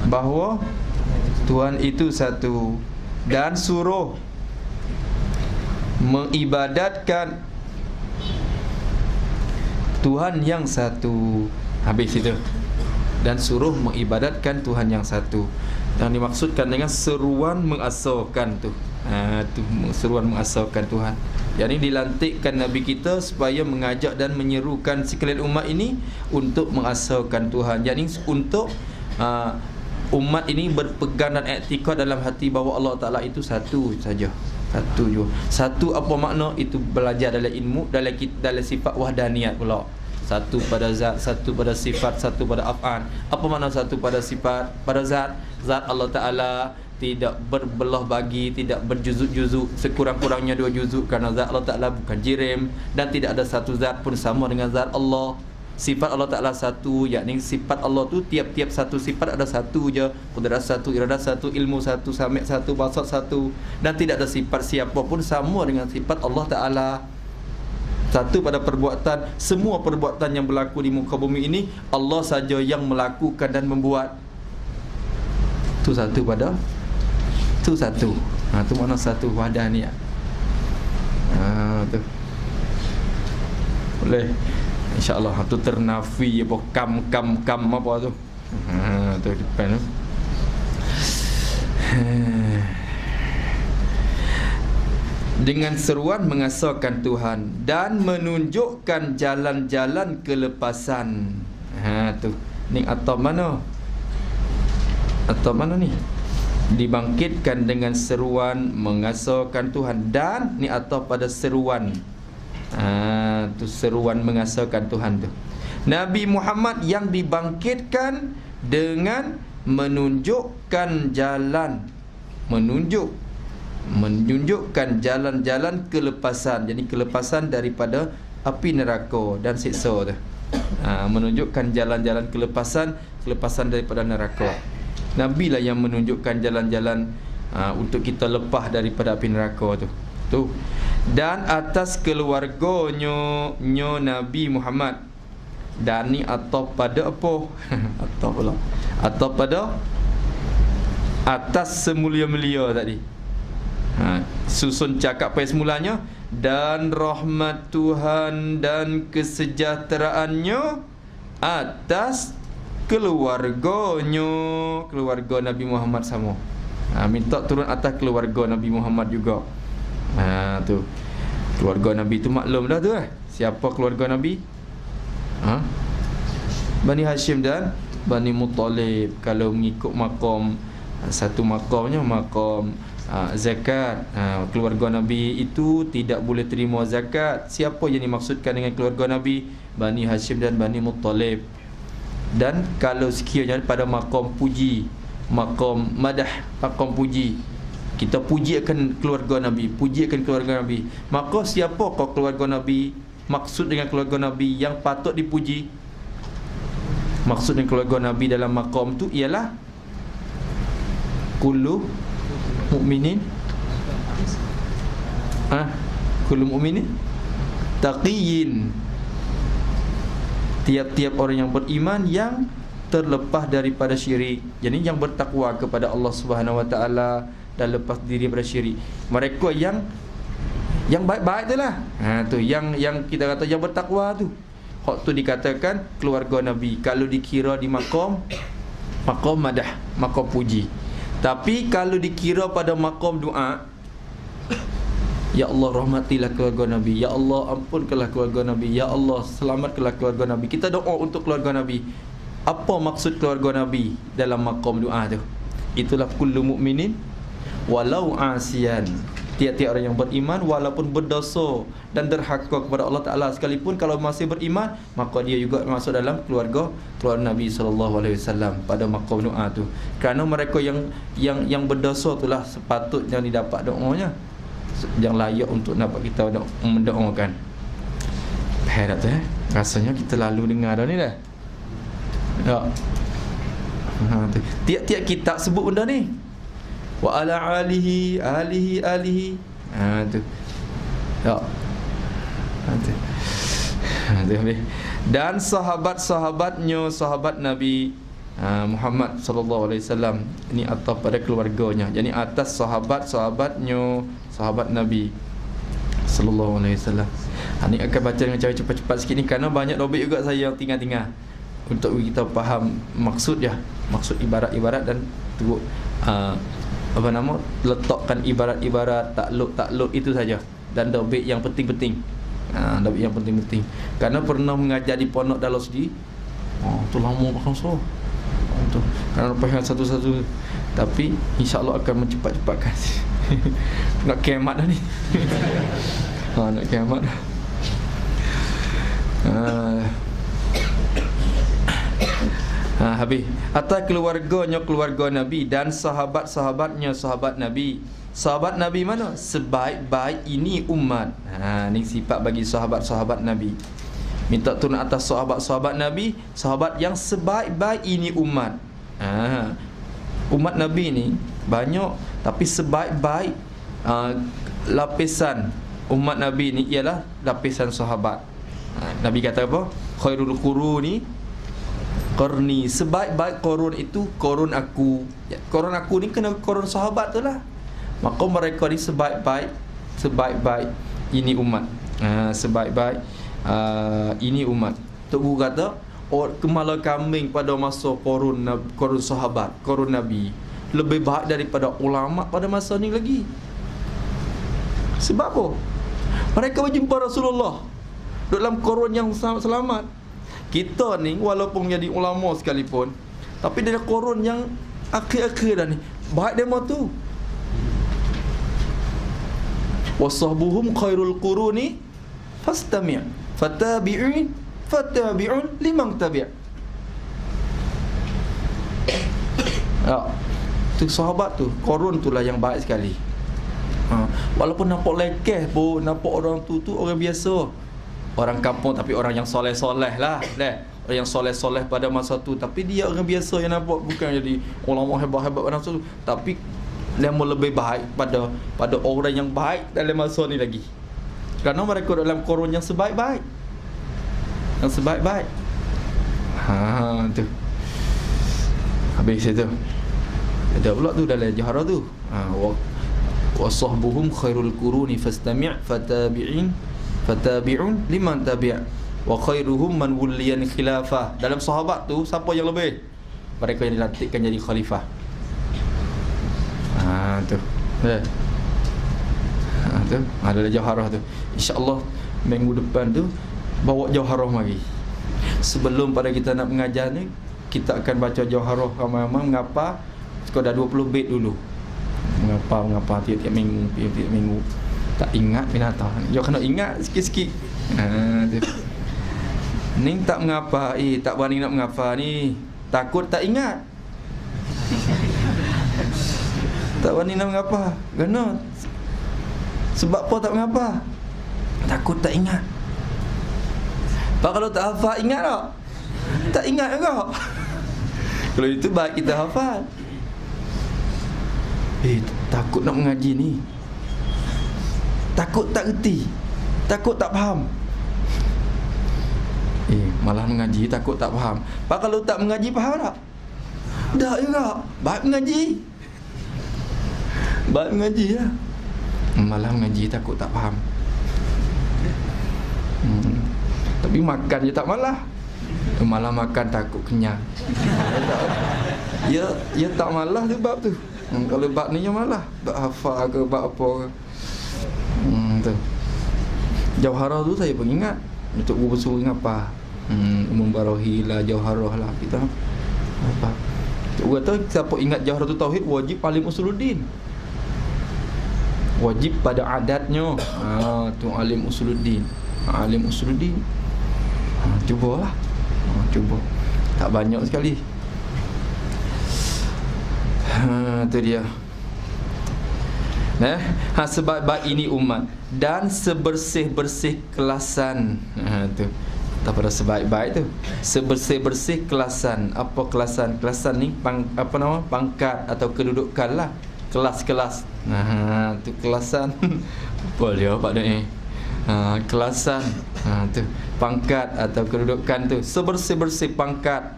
Speaker 1: Bahawa Tuhan itu satu, dan suruh mengibadatkan Tuhan yang satu. Habis itu. Dan suruh mengibadatkan Tuhan yang satu. Yang dimaksudkan dengan seruan mengasahkan tu. Tu seruan mengasahkan Tuhan. Yang ini dilantikkan Nabi kita supaya mengajak dan menyerukan sekalian umat ini untuk mengasahkan Tuhan. Yang ini untuk umat ini berpegang dan iktikad dalam hati bahawa Allah Ta'ala itu satu saja. Satu je. Satu apa makna? Itu belajar dalam ilmu, dalam sifat wahdaniyat pula. Satu pada zat, satu pada sifat, satu pada af'an. Apa makna satu pada sifat? Pada zat, zat Allah Ta'ala tidak berbelah bagi, tidak berjuzuk-juzuk, sekurang-kurangnya 2 juzuk, kerana zat Allah Ta'ala bukan jirim, dan tidak ada satu zat pun sama dengan zat Allah. Sifat Allah Ta'ala satu, yakni sifat Allah tu tiap-tiap satu sifat ada satu je. Qudrat satu, iradah satu, ilmu satu, sami' satu, basar satu, dan tidak ada sifat siapa pun sama dengan sifat Allah Ta'ala. Satu pada perbuatan. Semua perbuatan yang berlaku di muka bumi ini Allah saja yang melakukan dan membuat. Tu satu pada tu satu. Tu mana satu wahdaniyah. Tu boleh InsyaAllah tu ternafi apa kam apa tu. Tu depan tu. Dengan seruan mengasahkan Tuhan dan menunjukkan jalan-jalan kelepasan. Tu. Ni atau mana? Atau mana ni? Dibangkitkan dengan seruan mengasahkan Tuhan, dan ni atau pada seruan. Tu seruan mengasahkan Tuhan tu. Nabi Muhammad yang dibangkitkan dengan menunjukkan jalan, menunjukkan jalan-jalan kelepasan. Jadi kelepasan daripada api neraka dan siksa tu. Menunjukkan jalan-jalan kelepasan daripada neraka. Nabi lah yang menunjukkan jalan-jalan untuk kita lepas daripada api neraka tu. Dan atas keluarganya Nabi Muhammad. Dan ni atau pada apa? Atau pula. Atau pada atas semulia-mulia tadi. Susun cakap pada semulanya. Dan rahmat Tuhan dan kesejahteraannya atas keluarganya, keluarga Nabi Muhammad sama. Minta turun atas keluarga Nabi Muhammad juga. Tu keluarga Nabi tu maklum dah tu siapa keluarga Nabi? Bani Hashim dan Bani Muttalib. Kalau mengikut makam, satu makamnya makam zakat. Keluarga Nabi itu tidak boleh terima zakat. Siapa yang dimaksudkan dengan keluarga Nabi? Bani Hashim dan Bani Muttalib. Dan kalau sekiranya pada makam puji, makam madah, makam puji, kita puji akan keluarga Nabi, puji akan keluarga Nabi, maka siapakah keluarga Nabi? Maksud dengan keluarga Nabi yang patut dipuji, maksud dengan keluarga Nabi dalam makam tu ialah kullu mu'minin kullu mu'minin taqiyyin. Tiap-tiap orang yang beriman yang terlepas daripada syirik. Jadi yang bertakwa kepada Allah Subhanahu Wa Taala dan lepas diri daripada syirik. Mereka yang baik-baik itulah. Tu yang kita kata yang bertakwa tu. Hak tu dikatakan keluarga Nabi. Kalau dikira di makam madah, makam puji. Tapi kalau dikira pada makam doa, Ya Allah rahmatilah keluarga Nabi, ya Allah ampunkanlah keluarga Nabi, ya Allah selamatkanlah keluarga Nabi. Kita doa untuk keluarga Nabi. Apa maksud keluarga Nabi dalam maqam doa tu? Itulah kullu mukminin walau asian. Tiap-tiap orang yang beriman walaupun berdosa dan derhaka kepada Allah Taala sekalipun, kalau masih beriman, maka dia juga masuk dalam keluarga Nabi sallallahu alaihi wasallam pada maqam doa tu. Kerana mereka yang berdosa itulah sepatutnya didapat doanya, yang layak untuk dapat kita mendoakan. Herat rasanya kita lalu dengar dah ni dah. Ya. Tiap-tiap kitab sebut benda ni. Wa ala alihi tu. Ya. Dan sahabat-sahabatnya, sahabat Nabi Muhammad sallallahu alaihi wasallam, ini ataf pada keluarganya. Jadi atas sahabat-sahabatnya, sahabat Nabi sallallahu alaihi wasallam. Ini akan baca dengan cara cepat-cepat sikit ni kerana banyak dobit juga saya yang tinggal-tinggal untuk kita faham maksud dia, maksud ibarat-ibarat dan turut letakkan ibarat-ibarat, takluk itu saja, dan dobit yang penting-penting. Dobit yang penting-penting. Kerana pernah mengajar di pondok dalam sendiri. Tu lama pasal tu. Kerana lepas satu-satu, tapi insya-Allah akan mencepat-cepatkan. Nak kiamat dah ni. Nak kiamat dah. Habis. Atas keluarganya keluarga Nabi dan sahabat-sahabatnya sahabat Nabi. Sahabat Nabi mana? Sebaik-baik ini umat. Ni sifat bagi sahabat-sahabat Nabi. Minta turun atas sahabat-sahabat Nabi, sahabat yang sebaik-baik ini umat. Umat Nabi ni banyak, tapi sebaik-baik lapisan umat Nabi ni ialah lapisan sahabat. Nabi kata apa? Khairul quruni qarni. Sebaik-baik korun itu korun aku. Korun aku ni kena korun sahabat tu lah. Maka mereka ni sebaik-baik ini umat. Sebaik-baik ini umat. Tok Guru kata, kemala kambing pada masa korun sahabat, korun Nabi lebih baik daripada ulama pada masa ni lagi. Sebab apa? Mereka berjumpa Rasulullah dalam korun yang selamat. Kita ni walaupun jadi ulama sekalipun, tapi dia korun yang akhir-akhir dah ni, baik demo tu. Wasahbuhum khairul quruni fastami' fatabi'un liman tabi'. Ya, tu sahabat tu, korun tu lah yang baik sekali. Walaupun nampak lekeh pun, nampak orang tu orang biasa, orang kampung tapi orang yang soleh-soleh lah. Orang yang soleh-soleh pada masa tu, tapi dia orang biasa yang nampak, bukan jadi ulama hebat-hebat pada masa tu, tapi dia lebih baik pada orang yang baik dalam masa ni lagi. Kerana mereka dalam korun yang sebaik-baik. Yang sebaik-baik. Tu. Habis itu. Ada pula tu dalam Jahrah tu. Wasahbuhum khairul quruni fastami' fatabi'un liman tabi'. Wa khairuhum man wulliyan khilafah. Dalam sahabat tu siapa yang lebih? Mereka yang dilantikkan jadi khalifah. Tu. Tu ada Jahrah tu. InsyaAllah minggu depan tu bawa Jahrah mari. Sebelum pada kita nak mengajar ni, kita akan baca Jahrah ramai-ramai. Mengapa? Sekadar 20 bait dulu. Mengapa tiap-tiap minggu. Tak ingat binatang. Dia kena ingat sikit-sikit. Ni tak mengapa. Tak berani nak mengapa ni. Takut tak ingat. Tak berani nak mengapa. Kena. Sebab apa tak mengapa? Takut tak ingat. Pak kalau tak hafal ingat tak? Tak ingat juga. Kalau itu baik kita hafal. Takut nak mengaji ni. Takut tak reti. Takut tak faham. Malah mengaji takut tak faham. Pak kalau tak mengaji faham tak? Tak juga. Baik mengaji. Baik mengaji lah. Malah mengaji takut tak faham. Tapi makan je tak malah. Malah makan takut kenyang. Ya tak malah tu bab tu. Kalau bab ni je malah. Bab hafal ke bab apa ke. Tu. Jauharah tu saya pun ingat. Untuk guru suruh ingat apa? Umum Barahi lah, Jauharah lah kita. Apa? Guru kata siapa ingat Jauharah tu tauhid wajib alim usuluddin. Wajib pada adatnya. Tu alim usuluddin. Alim usuluddin. Cubalah. Cuba. Tak banyak sekali. Tu dia. Sebab ini umat dan sebersih-bersih kelasan. Tu. Tak pada sebaik-baik tu. Sebersih-bersih kelasan. Apa kelasan? Kelasan ni pangkat atau kedudukan lah. Kelas-kelas. Tu kelasan. Apa dia Pak Dek ni? Kelasan. Tu pangkat atau kedudukan tu. Sebersih-bersih pangkat.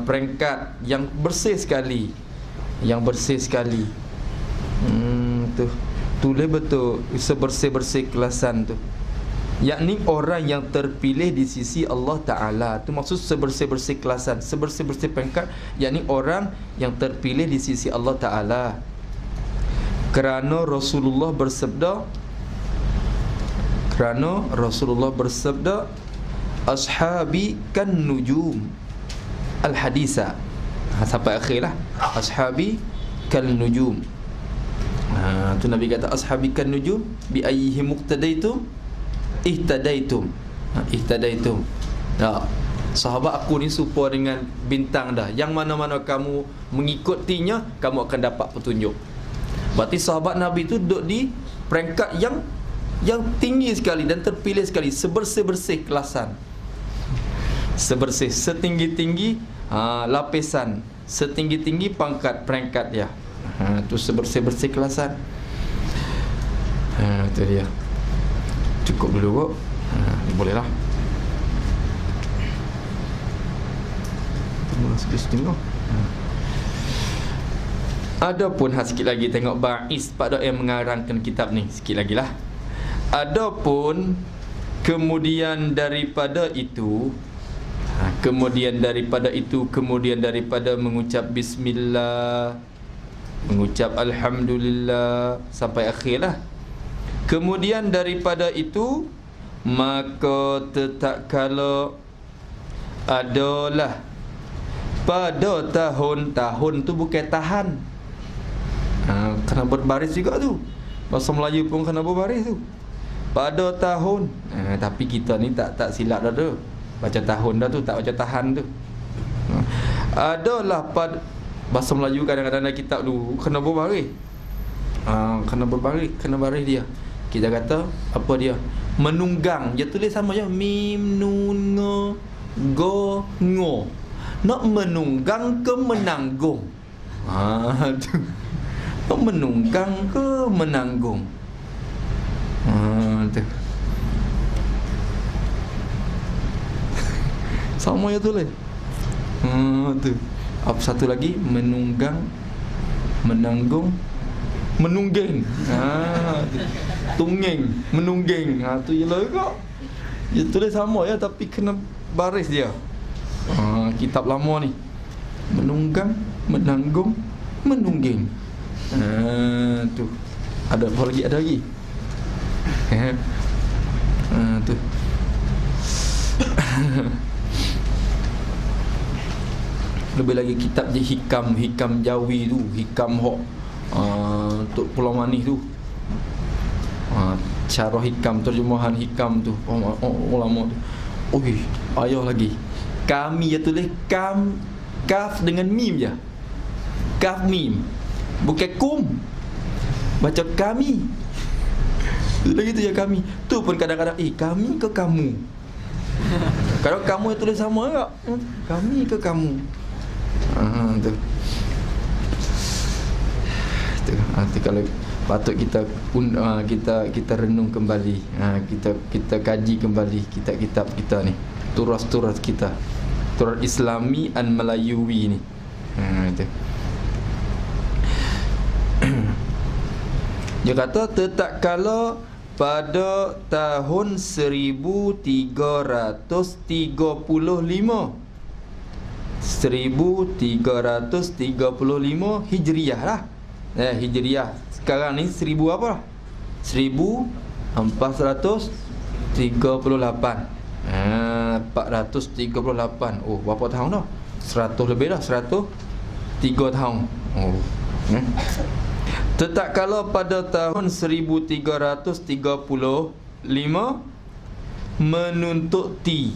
Speaker 1: Peringkat yang bersih sekali. Yang bersih sekali. Tu tulis betul sebersih-bersih kelasan tu, yakni orang yang terpilih di sisi Allah Ta'ala. Tu maksud sebersih-bersih kelasan, sebersih-bersih peringkat, yakni orang yang terpilih di sisi Allah Ta'ala. Kerana Rasulullah bersabda ashabi kan nujum al-hadisa. Sampai akhir lah, ashabi kan nujum. Tu Nabi kata ashabi kan nujum bi ayyihi muqtadaitum ihtadaitum. Ihtadaitum. Sahabat aku ni serupa dengan bintang dah. Yang mana-mana kamu mengikutinya, kamu akan dapat petunjuk. Berarti sahabat Nabi tu duduk di peringkat yang tinggi sekali dan terpilih sekali, sebersih-bersih kelasan. Sebersih, setinggi-tinggi lapisan, setinggi-tinggi pangkat peringkat dia. Tu sebersih-bersih kelasan. Itu dia. Cukup dulu kok. Boleh lah. Adapun sikit lagi tengok Ba'is Pak Dok yang mengarangkan kitab ni. Sikit lagi lah. Adapun kemudian daripada itu, kemudian daripada mengucap bismillah, mengucap alhamdulillah sampai akhir lah. Kemudian daripada itu, maka tatkala adalah pada tahun tu bukan tahan. Kena berbaris juga tu. Bahasa Melayu pun kena berbaris tu. Pada tahun. Tapi kita ni tak silap dah tu. Baca tahun dah tu, tak baca tahan tu. Adalah pada bahasa Melayu kadang-kadang ada kitab tu kena berbaris. Kena baris dia. Kita kata apa dia? Menunggang. Dia tulis sama je, mim nun ngo go ngo. Nak menunggang ke menanggung? Tu. Nak menunggang ke menanggung? Tu. Sama je tulis. Tu. Apa satu lagi? Menunggang, menanggung, menungging. Tungging, menungging. Tu je lah kok. Dia tulis sama ya, tapi kena baris dia. Kitab lama ni. Menunggang, menanggung, menungging. Tu. Ada apa lagi? Ada lagi. Tu. Lebih lagi kitab je hikam Jawi tu, hikam hok untuk Pulau Manis tu. Syarah hikam, terjemahan hikam tu ulama tu. Ayah lagi. Kami dia tulis kaf dengan mim je. Kaf mim. Bukan kum. Baca kami. Lagi tu je kami. Tu pun kadang-kadang kami ke kamu. Kalau kamu yang tulis sama tak? Kami ke kamu? Tu. Nanti kalau patut kita renung kembali, kita kaji kembali kitab-kitab kita ni, turas-turas kita, turas Islami dan Melayuwi ni. Itu. Dia kata tatkala pada tahun 1335 Hijriah lah. Hijriah. Sekarang ni 1000 apa? 1438. 438. Oh, berapa tahun dah? 100 lebih dah, 103 tahun. Oh. Tetakkala pada tahun 1335 menuntut ti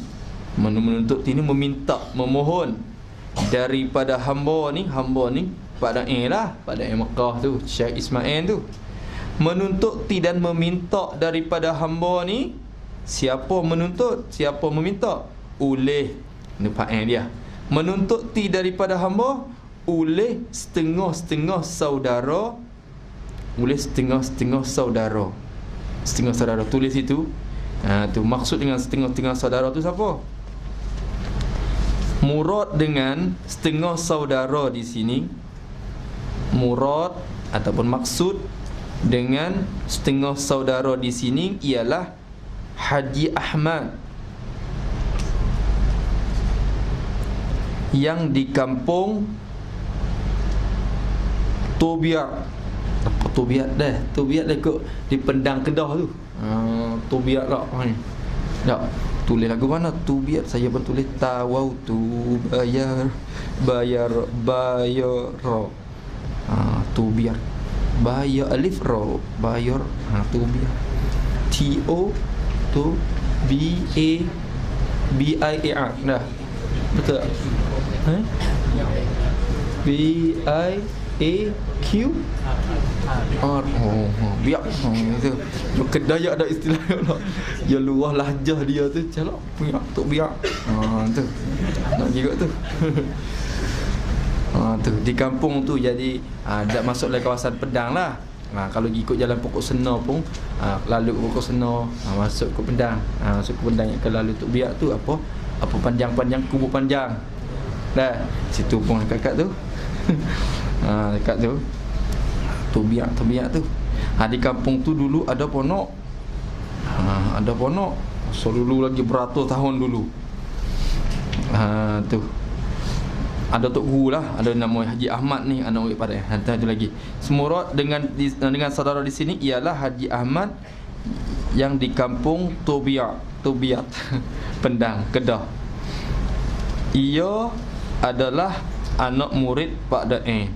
Speaker 1: ni meminta, memohon daripada hamba ni pada lah, pada Mekah tu, Syekh Ismail tu. Menuntut ti dan meminta daripada hamba ni. Siapa menuntut? Siapa meminta? Oleh ni fa'il dia. Menuntut ti daripada hamba oleh setengah-setengah saudara. Oleh setengah-setengah saudara. Setengah saudara, tulis itu. Tu maksud dengan setengah-setengah saudara tu siapa? Murad dengan setengah saudara di sini, murad ataupun maksud dengan setengah saudara di sini ialah Haji Ahmad yang di kampung Tobiat. Apa Tobiat dah? Tobiat dah kot di Pendang Kedah tu. Tobiat lah. Tak, tulis lagu mana? Tobiat. Saya pun tulis tawau tu bayar Tobiat. Bayar alif ra, bayar Tobiat. T-O tu B-A-B-I-A-R. Dah. Betul tak? B-I-A-Q-R. Biak. Itu. Kedaya ada istilah lah. Ya luah lahjah dia tu calak biak tok biak. Tu. Nak juga tu. Tu di kampung tu, jadi dah masuk dalam kawasan Pendang lah. Kalau ikut jalan Pokok Sena pun lalu Pokok Sena, masuk ke Pendang. Masuk ke Pendang yang lalu tok biak tu apa panjang-panjang, kubur panjang. Dah, situ pun dekat tu. Dekat tu. Tobiak tu. Di kampung tu dulu ada ponok. Ada ponok. So dulu lagi beratus tahun dulu. Tu. Ada tok guru lah, ada nama Haji Ahmad ni, anak murid pada. Hantar tu lagi. Semurad dengan saudara di sini ialah Haji Ahmad yang di kampung Tobiat Pendang, Kedah. Ia adalah anak murid Pak Dae.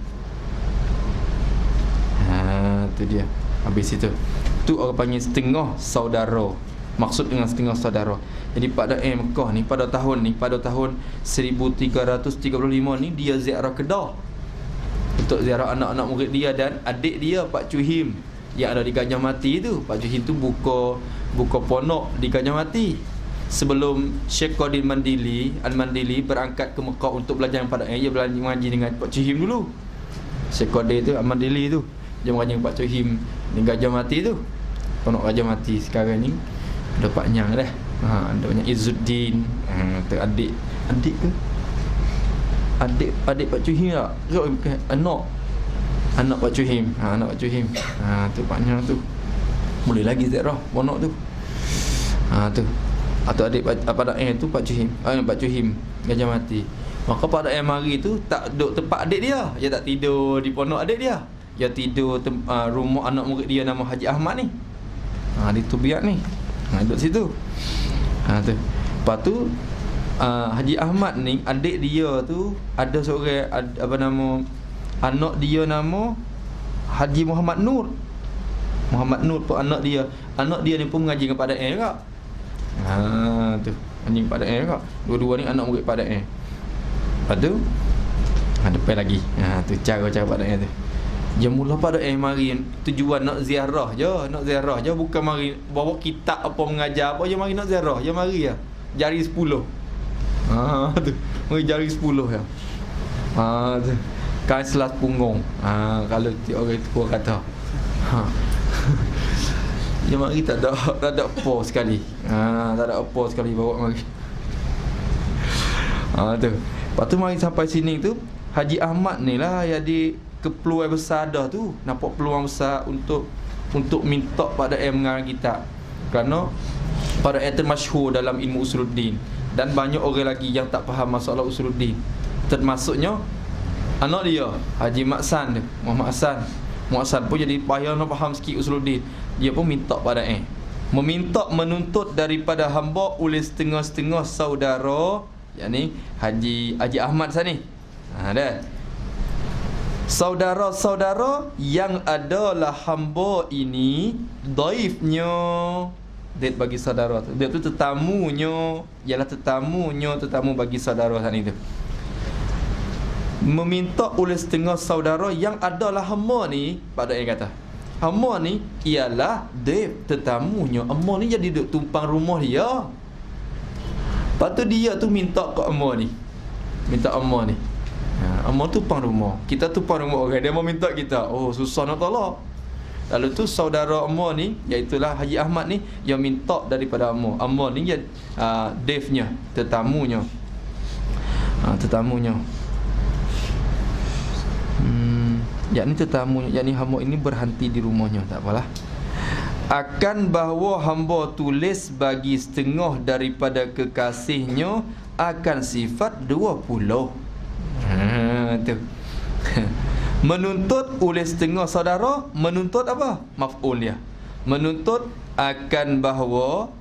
Speaker 1: Tu dia. Habis itu. Tu orang panggil setengah saudara. Maksud dengan setengah saudara. Jadi Pak Dae Mekah ni pada tahun 1335 ni dia ziarah Kedah untuk ziarah anak-anak murid dia dan adik dia Pak Cuhim yang ada di Gajah Mati tu. Pak Cuhim tu buka ponok di Gajah Mati sebelum Syekh Qadir Al-Mandili berangkat ke Mekah untuk belajar dengan Pak Dae. Dia belajar mengaji dengan Pak Cuhim dulu. Syekh Qadir tu Al-Mandili tu dia mengaji dengan Pak Cuhim di Gajah Mati tu. Ponok Gajah Mati sekarang ni ada Pak Nyang dah. Ada banyak Izzuddin. Tu adik ke? Adik Pak Cuhim tak? Bukan, anak Pak Cuhim. Anak Pak Cuhim. Tu Pak Nyang tu. Boleh lagi ziarah ponok tu. Tu. Atau adik Pak Dae tu Pak Cuhim. Pak Cuhim Gajah Mati. Maka Pak Dae mari tu tak duduk tempat adik dia. Dia tak tidur di ponok adik dia. Dia tidur rumah anak murid dia nama Haji Ahmad ni. Di Tobiat ni. Duduk situ. Tu. Lepas tu Haji Ahmad ni adik dia tu ada seorang apa nama anak dia nama Haji Muhammad Nur. Muhammad Nur pun anak dia. Anak dia ni pun mengaji dengan Pak Dae juga. Tu. Mengaji dengan Pak Dae juga. Dua-dua ni anak murid Pak Dae. Lepas tu depan lagi. Tu cara-cara Pak Dae tu. Dia mula pada mari tujuan nak ziarah je, bukan mari bawa kitab apa mengajar apa, je mari nak ziarah, je mari ya. Jari 10. Tu. Mari jari 10 ya. Tu. Kan selas punggung. Kalau orang itu kata. Dia mari tak ada apa sekali. Tak ada apa sekali bawa mari. Tu. Lepas tu mari sampai sini tu, Haji Ahmad ni lah jadi kepeluang besar dah tu. Nampak peluang besar untuk minta pada mengarang kitab. Kerana pada termasyhur dalam ilmu usuluddin dan banyak orang lagi yang tak faham masalah usuluddin. Termasuknya anak dia Haji Maksan, Muhammad Hasan. Muassal pun jadi payah nak faham sikit usuluddin. Dia pun minta pada meminta menuntut daripada hamba oleh setengah-setengah saudara, yakni Haji Ahmad sini. Dah. Saudara-saudara yang adalah hamba ini dhaifnya, dia bagi saudara tu. Dia tu tetamunya, ialah tetamu bagi saudara sana itu. Meminta oleh setengah saudara yang adalah hamba ni, pada yang kata hamba ni ialah dhaif, tetamunya. Hamba ni jadi duduk tumpang rumah dia. Lepas tu dia tu minta ke hamba ni. Minta hamba ni. Hamba tumpang rumah. Kita tumpang rumah orang, dia mau minta kita. Oh, susah nak tolak. Lalu tu saudara hamba ni, iaitulah Haji Ahmad ni, yang minta daripada hamba. Hamba ni dia dhaifnya, tetamunya. Tetamunya. Yakni tetamunya, yakni hamba ini berhenti di rumahnya, tak apalah. Akan bahawa hamba tulis bagi setengah daripada kekasihnya akan sifat 20. Tu. Menuntut oleh setengah saudara, menuntut apa? Maf'ul dia. Menuntut akan bahawa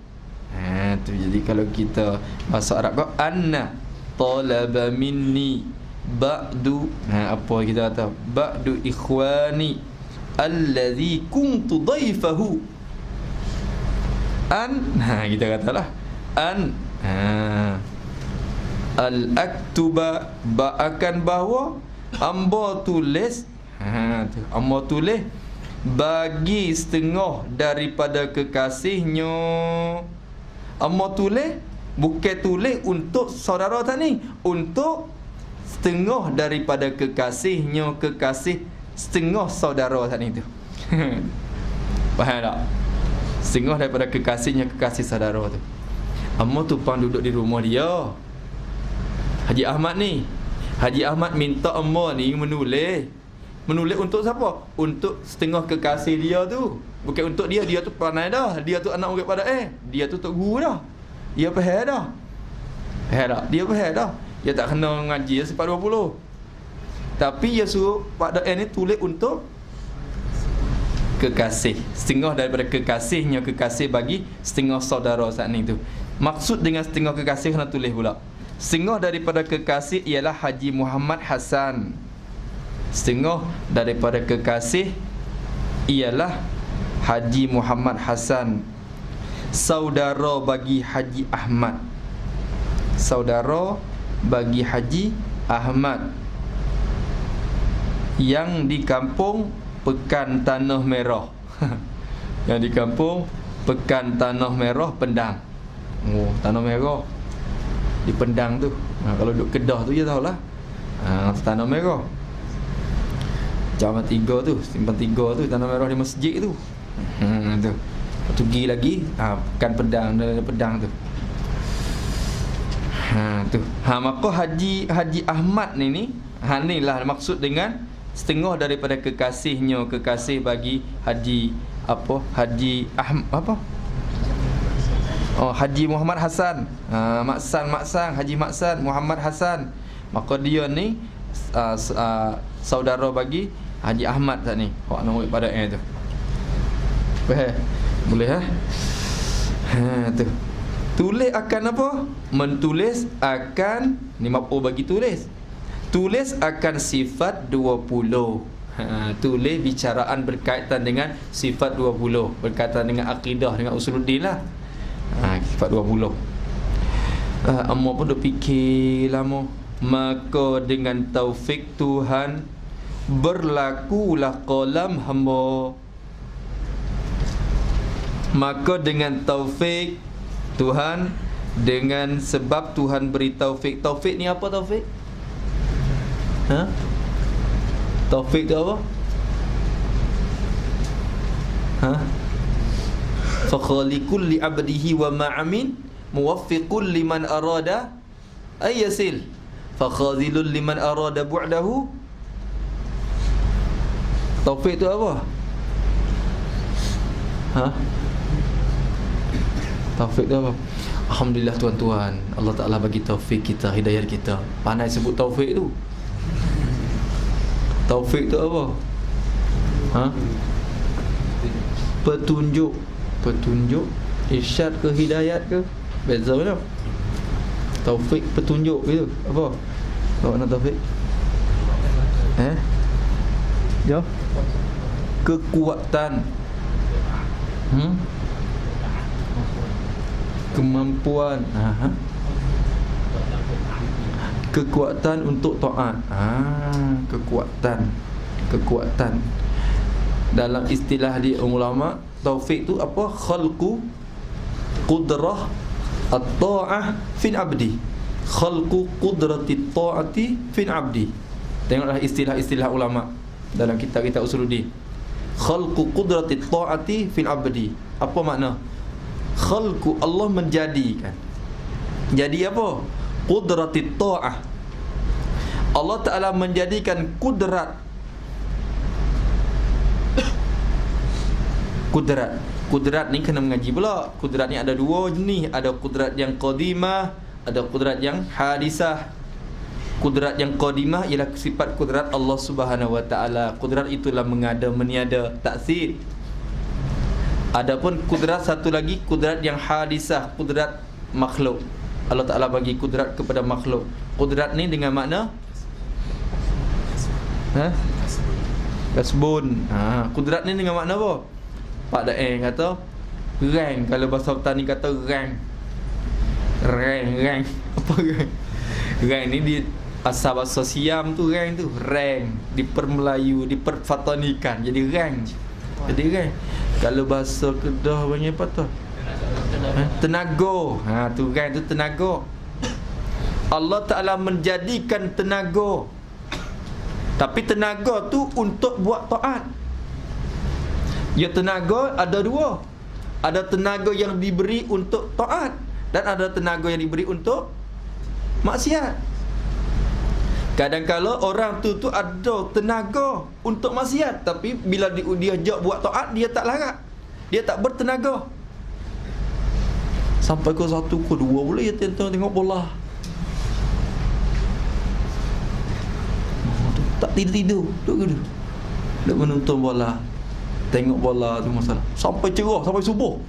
Speaker 1: tu. Jadi kalau kita bahasa Arab kau anna talaba minni ba'du, apa kita kata? Ba'du ikhwani allazi kuntu dhaifahu. Kita katalah an al-aktuba akan bahawa hamba tulis hamba tulis bagi setengah daripada kekasihnya. Hamba tulis bukan tulis untuk saudara tadi, untuk setengah daripada kekasihnya, kekasih setengah saudara tadi tu. Faham tak? Setengah daripada kekasihnya, kekasih saudara tu. Hamba tumpang duduk di rumah dia, Haji Ahmad ni. Haji Ahmad minta hamba ni menulis untuk siapa? Untuk setengah kekasih dia tu. Bukan untuk dia. Dia tu pandai dah. Dia tu anak murid pada dia tu tok guru dah. Dia faham dah. Faham tak? Dia faham dah. Dia tak kena ngaji sifat 20. Tapi dia suruh pada ni tulis untuk kekasih. Setengah daripada kekasihnya, kekasih bagi setengah saudara saat ni tu. Maksud dengan setengah kekasih kena tulis pula. Setengah daripada kekasih ialah Haji Muhammad Hasan. Setengah daripada kekasih ialah Haji Muhammad Hasan, saudara bagi Haji Ahmad. Saudara bagi Haji Ahmad yang di kampung Pekan Tanah Merah. Yang di kampung Pekan Tanah Merah, Pendang. Oh, Tanah Merah di Pendang tu. Kalau duduk Kedah tu je tahulah. Tanah Merah. Jalan 3 tu, Simpang 3 tu, Tanah Merah di masjid tu. Tu. Tu pergi lagi Pekan Pendang, dari Pendang tu. Tu. Maka Haji Ahmad ni lah maksud dengan setengah daripada kekasihnya, kekasih bagi Haji apa? Haji Haji Muhammad Hasan. Maksan Haji Maksan Muhammad Hasan. Maka dia ni saudara bagi Haji Ahmad tak ni. Awak nak ambil pada tu. Boleh tu. Tulis akan apa? Mentulis akan ni maf'ul bagi tulis. Tulis akan sifat 20. Tulis bicaraan berkaitan dengan sifat 20, berkaitan dengan akidah, dengan usuluddin lah. Sifat 20. Amma pun dah fikir lama. Maka dengan taufik Tuhan berlakulah qalam hamba. Maka dengan taufik Tuhan, dengan sebab Tuhan beri taufik. Taufik ni apa taufik? Taufik tu apa? Fa khaliqul li 'abdihi wa ma'amin muwaffiqul liman arada ay yasil. Fa khazilul liman arada bu'dahu. Taufik tu apa? Taufik tu apa? Alhamdulillah tuan-tuan, Allah Ta'ala bagi taufik kita, hidayah kita. Pandai sebut taufik tu. Taufik tu apa? Ha? Petunjuk. Petunjuk. Irsyad ke hidayat ke? Beza mana? Taufik, petunjuk gitu. Apa? Apa makna taufik? Jo. Kekuatan. Kemampuan. Kekuatan untuk taat. Kekuatan. Dalam istilah di ulama, taufik tu apa? Khalqu qudrah at-ta'ah fil abdi. Khalqu qudrati ta'ati fil abdi. Tengoklah istilah-istilah ulama dalam kitab-kitab usuluddin. Khalqu qudrati ta'ati fil abdi. Apa makna? Khalqu, Allah menjadikan. Jadi apa? Qudrati ta'ah. Allah Ta'ala menjadikan kudrat. Kudrat ni kena mengaji pula. Kudrat ni ada dua jenis. Ada kudrat yang qadimah, ada kudrat yang hadisah. Kudrat yang qadimah ialah sifat kudrat Allah Subhanahu wa taala. Kudrat itulah mengada meniada, taksir. Adapun kudrat satu lagi, kudrat yang hadisah, kudrat makhluk. Allah Taala bagi kudrat kepada makhluk. Kudrat ni dengan makna kasbun. Kudrat ni dengan makna apa? Pak Daeng kata rang. Kalau bahasa petani kata rang. Rang. Apa rang? Rang ni di asal bahasa Siam tu rang tu. Rang. Dipermelayu, diperfatanikan. Jadi rang. Jadi rang. Kalau bahasa Kedah panggil apa tu? Tenaga. Tu rang tu tenaga. Allah Ta'ala menjadikan tenaga. Tapi tenaga tu untuk buat taat. Ya, tenaga ada dua. Ada tenaga yang diberi untuk taat, dan ada tenaga yang diberi untuk maksiat. Kadang-kala orang tu ada tenaga untuk maksiat, tapi bila dia ajak buat taat, dia tak larat. Dia tak bertenaga. Sampai ke satu ke dua pula dia tengok bola. Tak tidur-tidur. Duduk menonton bola. Tengok bola tu masalah. Sampai cerah, sampai subuh.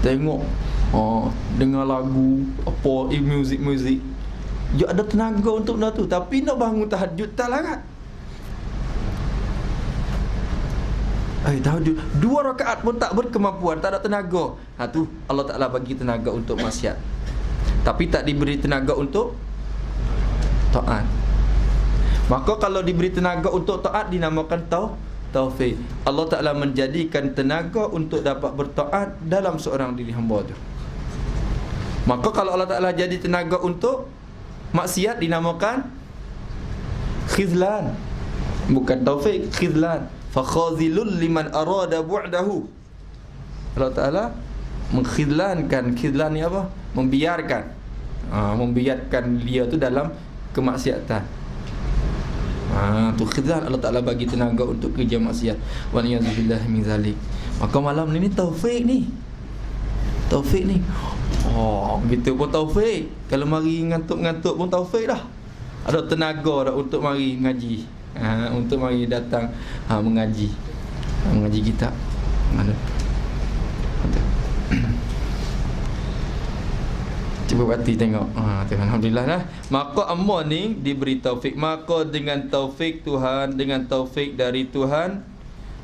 Speaker 1: Tengok, dengar lagu, apa, muzik. Dia ada tenaga untuk benda tu. Tapi nak bangun tahajud tak larat. Tahajud 2 rakaat pun tak berkemampuan, tak ada tenaga. Tu Allah Ta'ala bagi tenaga untuk maksiat, tapi tak diberi tenaga untuk taat. Maka kalau diberi tenaga untuk taat dinamakan taufik. Allah Ta'ala menjadikan tenaga untuk dapat bertaat dalam seorang diri hamba tu. Maka kalau Allah Ta'ala jadi tenaga untuk maksiat dinamakan khizlan. Bukan taufik, khizlan. Fa khazilul liman arada bu'dahu. Allah Ta'ala mengkhizlankan. Khizlan ni apa? Membiarkan. Membiarkan dia tu dalam kemaksiatan. Tu khizlan. Allah Ta'ala bagi tenaga untuk kerja maksiat. Wa niyadzubillah min zalik. Maka malam ni taufik ni. Taufik ni. Begitu pun taufik. Kalau mari ngantuk-ngantuk pun taufik dah. Ada tenaga dah untuk mari ngaji. Untuk mari datang mengaji. Mengaji kitab. Mana? Cuba hati tengok. Alhamdulillah lah. Maka amma ni diberi taufik. Maka dengan taufik Tuhan, dengan taufik dari Tuhan,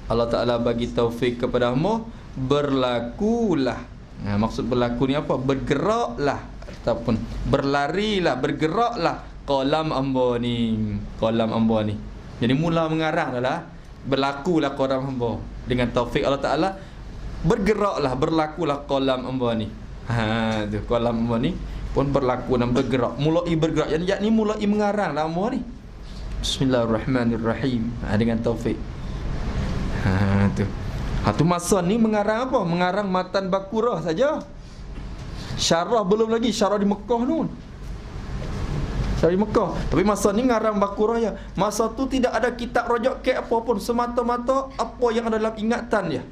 Speaker 1: Allah Ta'ala bagi taufik kepada amma, berlakulah. Maksud berlaku ni apa? Bergeraklah ataupun berlarilah, bergeraklah qalam hamba ni. Qalam hamba ni. Jadi mula mengarang adalah berlakulah qalam hamba. Dengan taufik Allah Ta'ala, bergeraklah, berlakulah qalam hamba ni. Tu qalam hamba ni pun berlaku dan bergerak. Mulai bergerak. Yakni mulai mengarang lah hamba ni. Bismillahirrahmanirrahim. Dengan taufik. Tu masa ni mengarang apa? Mengarang matan Baqarah saja. Syarah belum lagi. Syarah di Mekah nun. Syarah di Mekah. Tapi masa ni mengarang Baqarah ya. Masa tu tidak ada kitab rojak ke apa pun. Semata-mata apa yang ada dalam ingatan dia.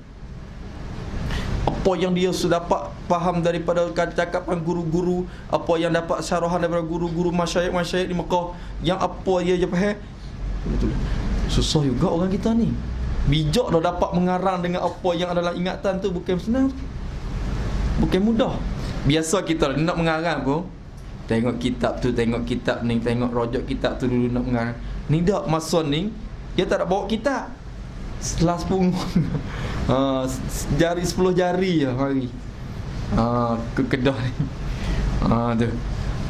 Speaker 1: Apa yang dia sudah dapat faham daripada cakapan guru-guru, apa yang dapat syarahan daripada guru-guru masyayikh-masyayikh di Mekah, yang apa dia je faham. Susah juga orang kita ni. Bijak dah dapat mengarang dengan apa yang ada dalam ingatan tu bukan senang. Bukan mudah. Biasa kita nak mengarang pun tengok kitab tu, tengok kitab ni, tengok rojok kitab tu dulu nak mengarang. Ni dak masa ni dia tak nak bawa kitab. Selas pun jari 10 jari je hari. Ke Kedah ni. Tu.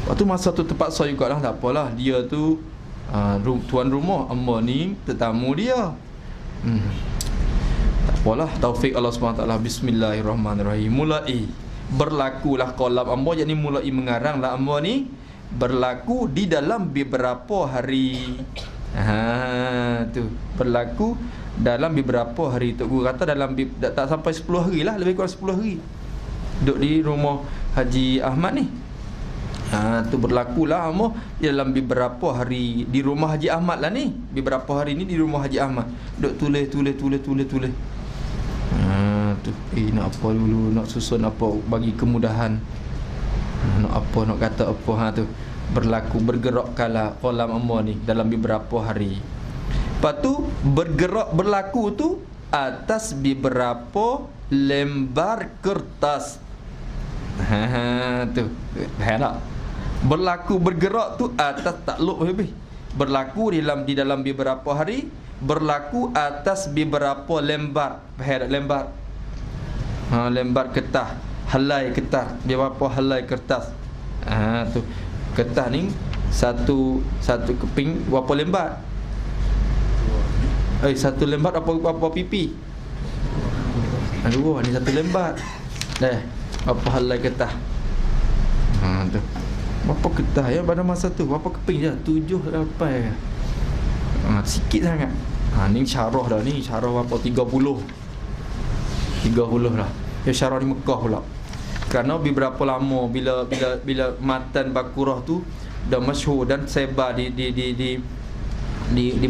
Speaker 1: Waktu masa tu terpaksa jugalah, tak apalah. Dia tu tuan rumah, amma ni tetamu dia. Tak apalah, taufik Allah SWT. Bismillahirrahmanirrahim. Mulai berlakulah qalam amma, jadi mulai mengaranglah amma ni berlaku di dalam beberapa hari. Tu berlaku dalam beberapa hari. Tok Guru kata dalam tak sampai 10 hari lah, lebih kurang 10 hari. Duduk di rumah Haji Ahmad ni. Tu berlakulah amma dalam beberapa hari di rumah Haji Ahmad lah ni. Beberapa hari ni di rumah Haji Ahmad. Duk tulis. Tu nak apa dulu, nak susun apa bagi kemudahan. Nak apa, nak kata apa tu. Berlaku bergerak kala qalam amma ni dalam beberapa hari. Lepas tu berlaku tu atas beberapa lembar kertas. Tu. Herak. Berlaku bergerak tu atas takluk habis. Berlaku di dalam beberapa hari, berlaku atas beberapa lembar. Herak lembar. Lembar kertas, helai kertas, beberapa helai kertas. Tu. Kertas ni satu keping berapa lembar? Satu lembar apa pipi? Aduh, ni satu lembar. Berapa helai kertas? Tu. Berapa kertas ya pada masa tu? Berapa keping je? 7 8. Sikit sangat. Ni syarah dah ni, syarah berapa 30 dah. Ya syarah di Mekah pula. Kerana beberapa lama bila matan Baqarah tu dah masyhur dan sebar di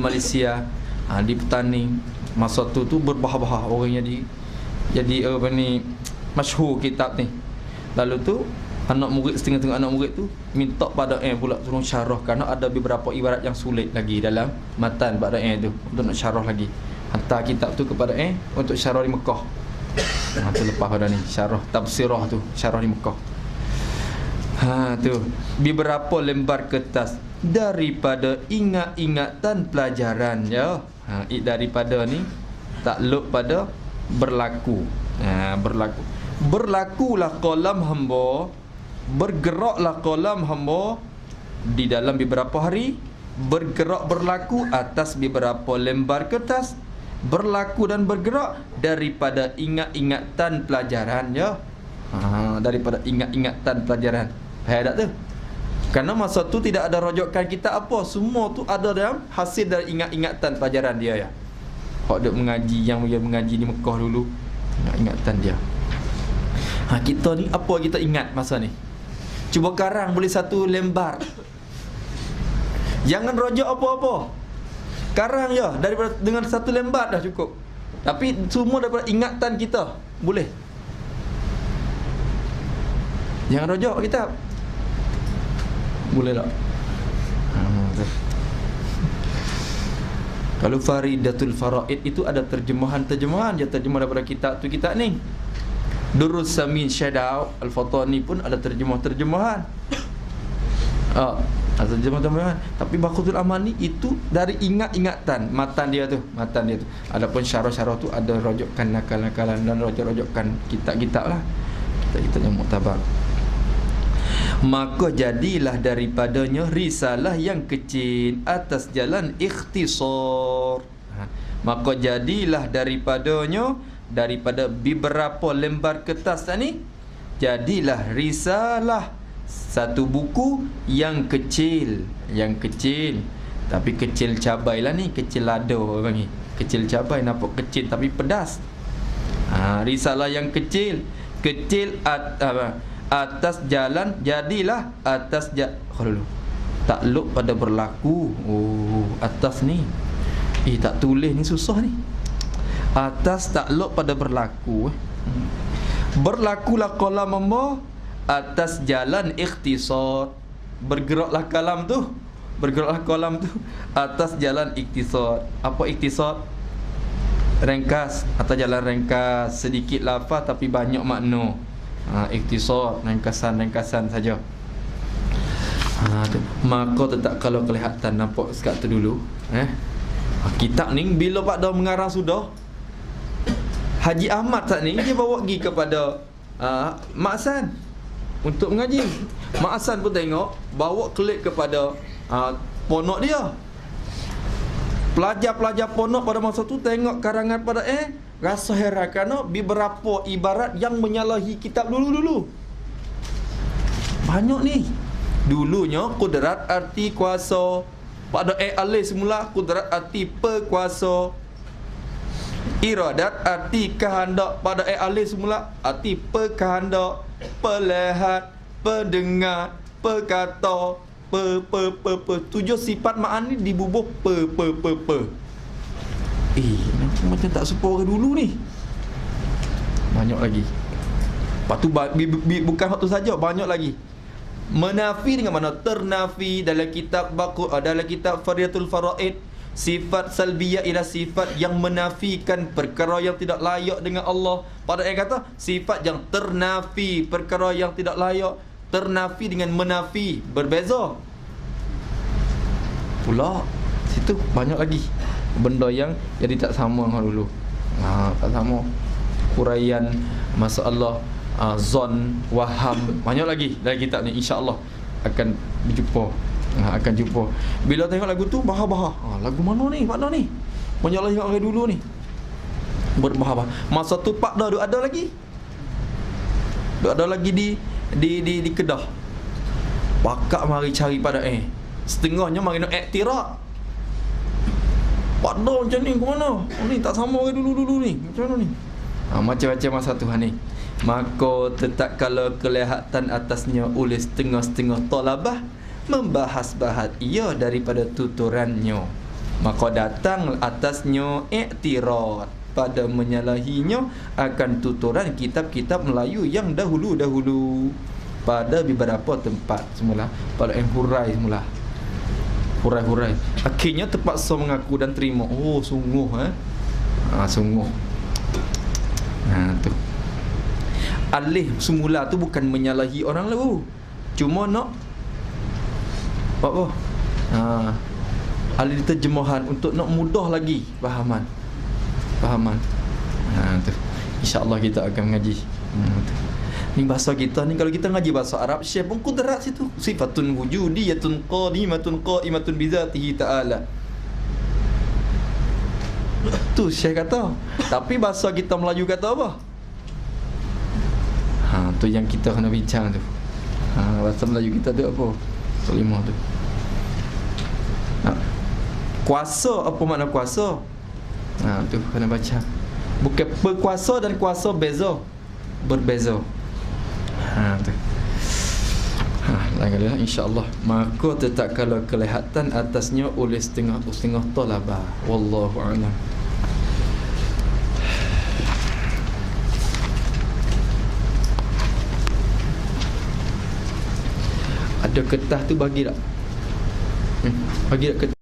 Speaker 1: Malaysia, di petani. Masa tu berbahah-bahah orang jadi apa ni masyhur kitab ni. Lalu tu anak murid, setengah-tengah anak murid tu minta pada pula tolong syarah, kerana ada beberapa ibarat yang sulit lagi dalam matan pada tu untuk nak syarah lagi. Hantar kitab tu kepada untuk syarah di Mekah. Tu lepas pada ni syarah tafsirah tu, syarah di Mekah. Tu beberapa lembar kertas daripada ingat-ingatan pelajaran ya. Daripada ni takluk pada berlaku. Berlakulah qalam hamba, bergeraklah qalam hamba di dalam beberapa hari, berlaku atas beberapa lembar kertas, berlaku dan bergerak daripada ingat-ingatan pelajaran ya. Daripada ingat-ingatan pelajaran. Faham tak tu? Kerana masa tu tidak ada rojokan kita apa, semua tu ada dalam hasil dari ingat-ingatan pelajaran dia ya. Hak duk mengaji, yang dia mengaji di Mekah dulu, ingat-ingatan dia. Kita ni apa kita ingat masa ni? Cuba karang boleh satu lembar. Jangan rojak apa-apa. Karang je daripada dengan satu lembar dah cukup. Tapi semua daripada ingatan kita. Boleh. Jangan rojak kitab. Boleh tak? Kalau Faridatul Faraid itu ada terjemahan-terjemahan, dia terjemah daripada kitab tu, kitab ni. Durrus Samin Syadaw Al-Fatani pun ada terjemahan-terjemahan. Ada terjemahan-terjemahan. Tapi Baqatul Amal ni itu dari ingat-ingatan matan dia tu. Adapun syarah-syarah tu ada rojokan nakal-nakalan dan rojok-rojokan kitab-kitab lah. Kitab-kitab yang muktabar. Maka jadilah daripadanya risalah yang kecil atas jalan ikhtisar. Maka jadilah daripadanya, daripada beberapa lembar kertas ni, jadilah risalah, satu buku yang kecil. Tapi kecil cabai lah ni, kecil lado bang ni. Kecil cabai nampak kecil tapi pedas. Risalah yang kecil atas jalan, jadilah atas takluk pada berlaku. Atas ni tak tulis ni susah ni. Atas takluk pada berlaku. Berlakulah qalam hamba atas jalan ikhtisar. Bergeraklah kalam tu bergeraklah kolam tu atas jalan iktisad. Apa iktisad? Ringkas, atau jalan ringkas, sedikit lafaz tapi banyak makna. Iktisad, ringkasan saja. Maka tetap kalau kelihatan nampak sekat tu dulu, kitab ni bila Pak dah mengarang sudah, Haji Ahmad saat ni dia bawa pergi kepada Mak Hasan untuk mengaji. Mak Hasan pun tengok, bawa klik kepada ponok dia. Pelajar-pelajar ponok pada masa tu tengok karangan pada rasa heran kerana beberapa ibarat yang menyalahi kitab dulu-dulu. Banyak ni. Dulunya kudrat arti kuasa, pada alif semula kudrat arti perkuasa. Iradat arti kehendak, pada alif semula arti perkehendak, pelihat, pendengar, perkata, tujuh sifat ma'ani dibubuh macam tak sepa orang dulu ni. Banyak lagi. Lepas tu bukan waktu saja, banyak lagi. Menafi dengan mana? Ternafi dalam kitab Faridatul Faraid, sifat salbiyah ialah sifat yang menafikan perkara yang tidak layak dengan Allah. Pada ayat kata sifat yang ternafi perkara yang tidak layak. Ternafi dengan menafi berbeza pula. Situ banyak lagi benda yang jadi tak sama dengan dulu. Tak sama. Huraian masalah zon, waham, banyak lagi dalam kitab ni. InsyaAllah akan jumpa. Bila tengok lagu tu bahar-bahar, lagu mana ni Pak Dah ni, banyak lagi orang dulu ni berbahar-bahar. Masa tu Pak Dah ada lagi di Kedah. Pakak mari cari pada setengahnya mari nak iktiraf. Pak Dah macam ni ke mana? Ni tak sama dengan dulu-dulu ni. Macam mana ni? Macam-macam masa Tuhan ni. Maka tetap kalau kelihatan atasnya oleh setengah-setengah talabah membahas-bahas ia daripada tuturannya, maka datang atasnya iktiraf pada menyalahinya akan tuturan kitab-kitab Melayu yang dahulu-dahulu pada beberapa tempat semula, pada hurai semula, hurai akhirnya terpaksa mengaku dan terima. Sungguh sungguh. Tu alih semula tu bukan menyalahi orang lalu, cuma nak apa? Alih terjemahan untuk nak mudah lagi fahaman. Tu insya-Allah kita akan mengaji. Ni bahasa kita ni, kalau kita ngaji bahasa Arab, Syekh pun kudrat situ. Sifatun wujudiyatun qa'imatun bizatihi ta'ala. Tu Syekh kata. Tapi bahasa kita Melayu kata apa? Tu yang kita kena bincang tu. Bahasa Melayu kita tu apa? Solimah tu. Kuasa, apa makna kuasa? Tu kena baca. Bukan berkuasa dan kuasa berbeza. Tu. Lagi insya-Allah. Maka tetap kalau kelihatan atasnya oleh setengah talabah. Wallahu a'lam. Ada kertas tu bagi tak? Bagi tak kertas?